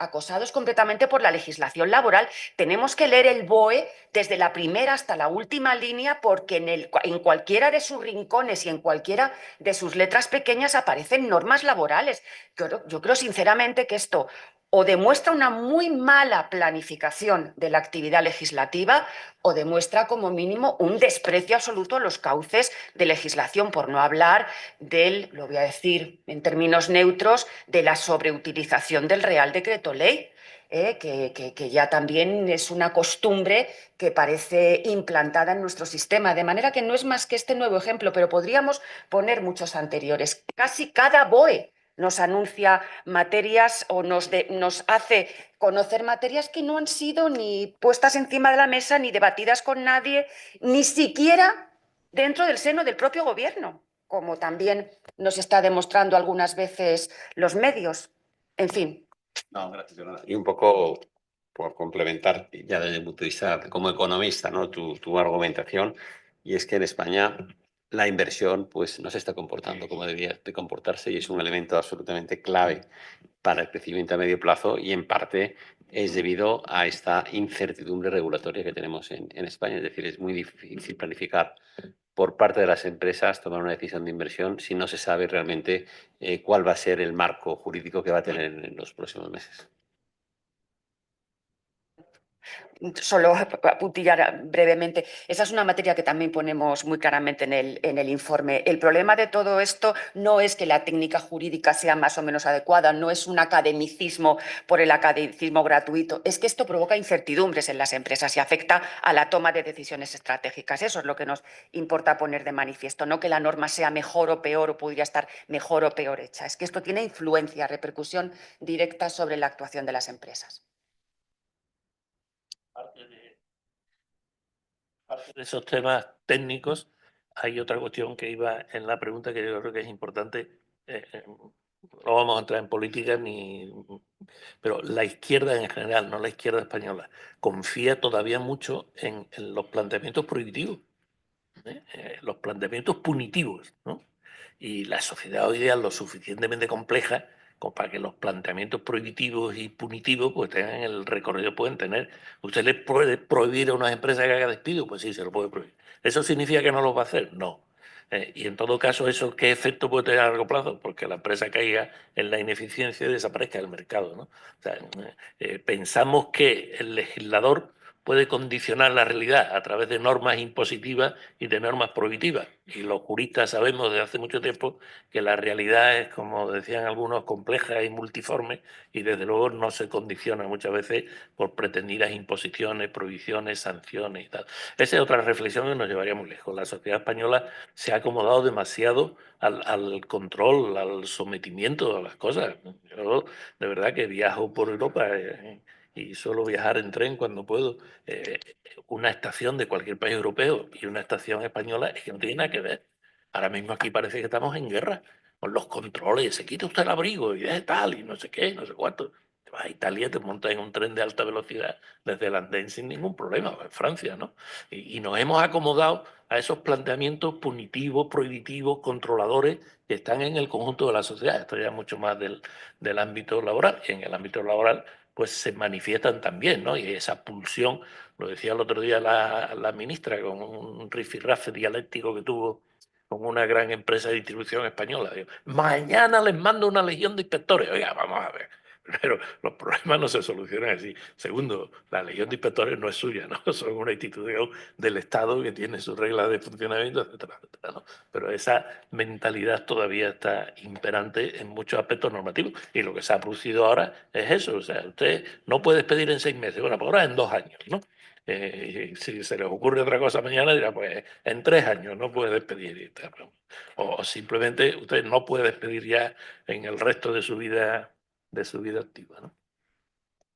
completamente por la legislación laboral. Tenemos que leer el BOE desde la primera hasta la última línea, porque en cualquiera de sus rincones y en cualquiera de sus letras pequeñas aparecen normas laborales. Yo creo sinceramente que esto o demuestra una muy mala planificación de la actividad legislativa o demuestra como mínimo un desprecio absoluto a los cauces de legislación, por no hablar del, lo voy a decir en términos neutros, de la sobreutilización del Real Decreto Ley. Que ya también es una costumbre que parece implantada en nuestro sistema, de manera que no es más que este nuevo ejemplo, pero podríamos poner muchos anteriores. Casi cada BOE nos anuncia materias o nos hace conocer materias que no han sido ni puestas encima de la mesa, ni debatidas con nadie, ni siquiera dentro del seno del propio gobierno, como también nos está demostrando algunas veces los medios. En fin. No, gracias, Yolanda. Y un poco por complementar, ya desde el punto de vista como economista, ¿no? Tu argumentación, y es que en España la inversión pues, no se está comportando como debería de comportarse y es un elemento absolutamente clave para el crecimiento a medio plazo y en parte es debido a esta incertidumbre regulatoria que tenemos en España. Es decir, es muy difícil planificar por parte de las empresas tomar una decisión de inversión si no se sabe realmente cuál va a ser el marco jurídico que va a tener en los próximos meses. Solo apuntillar brevemente. Esa es una materia que también ponemos muy claramente en el informe. El problema de todo esto no es que la técnica jurídica sea más o menos adecuada, no es un academicismo por el academicismo gratuito, es que esto provoca incertidumbres en las empresas y afecta a la toma de decisiones estratégicas. Eso es lo que nos importa poner de manifiesto, no que la norma sea mejor o peor o podría estar mejor o peor hecha. Es que esto tiene influencia, repercusión directa sobre la actuación de las empresas. Aparte de esos temas técnicos, hay otra cuestión que iba en la pregunta que yo creo que es importante. No vamos a entrar en política pero la izquierda en general, no la izquierda española, confía todavía mucho en los planteamientos prohibitivos, los planteamientos punitivos, ¿no? Y la sociedad hoy día es lo suficientemente compleja como para que los planteamientos prohibitivos y punitivos pues tengan el recorrido que pueden tener. ¿Usted le puede prohibir a una empresa que haga despido? Pues sí, se lo puede prohibir. ¿Eso significa que no lo va a hacer? No. Y en todo caso, ¿eso qué efecto puede tener a largo plazo? Porque la empresa caiga en la ineficiencia y desaparezca del mercado, ¿no? O sea, pensamos que el legislador puede condicionar la realidad a través de normas impositivas y de normas prohibitivas. Y los juristas sabemos desde hace mucho tiempo que la realidad es, como decían algunos, compleja y multiforme y desde luego no se condiciona muchas veces por pretendidas imposiciones, prohibiciones, sanciones y tal. Esa es otra reflexión que nos llevaría muy lejos. La sociedad española se ha acomodado demasiado al control, al sometimiento a las cosas. Yo de verdad que viajo por Europa y suelo viajar en tren cuando puedo. Una estación de cualquier país europeo y una estación española es que no tiene nada que ver. Ahora mismo aquí parece que estamos en guerra con los controles. Se quita usted el abrigo y es tal y no sé qué, no sé cuánto. Te vas a Italia, te montas en un tren de alta velocidad desde el andén sin ningún problema, o en Francia, ¿no? Y nos hemos acomodado a esos planteamientos punitivos, prohibitivos, controladores que están en el conjunto de la sociedad. Esto ya es mucho más del ámbito laboral. Y en el ámbito laboral pues se manifiestan también, ¿no? Y esa pulsión, lo decía el otro día la ministra, con un rifirrafe dialéctico que tuvo con una gran empresa de distribución española. Digo, mañana les mando una legión de inspectores. Oiga, vamos a ver. Pero los problemas no se solucionan así. Segundo, la legión de inspectores no es suya, ¿no? Son una institución del Estado que tiene sus reglas de funcionamiento, etcétera, etcétera, ¿no? Pero esa mentalidad todavía está imperante en muchos aspectos normativos. Y lo que se ha producido ahora es eso. O sea, usted no puede despedir en 6 meses. Bueno, pues ahora en 2 años, ¿no? Y si se les ocurre otra cosa mañana, dirá, pues en 3 años no puede despedir. O simplemente usted no puede despedir ya en el resto de su vida activa, ¿no?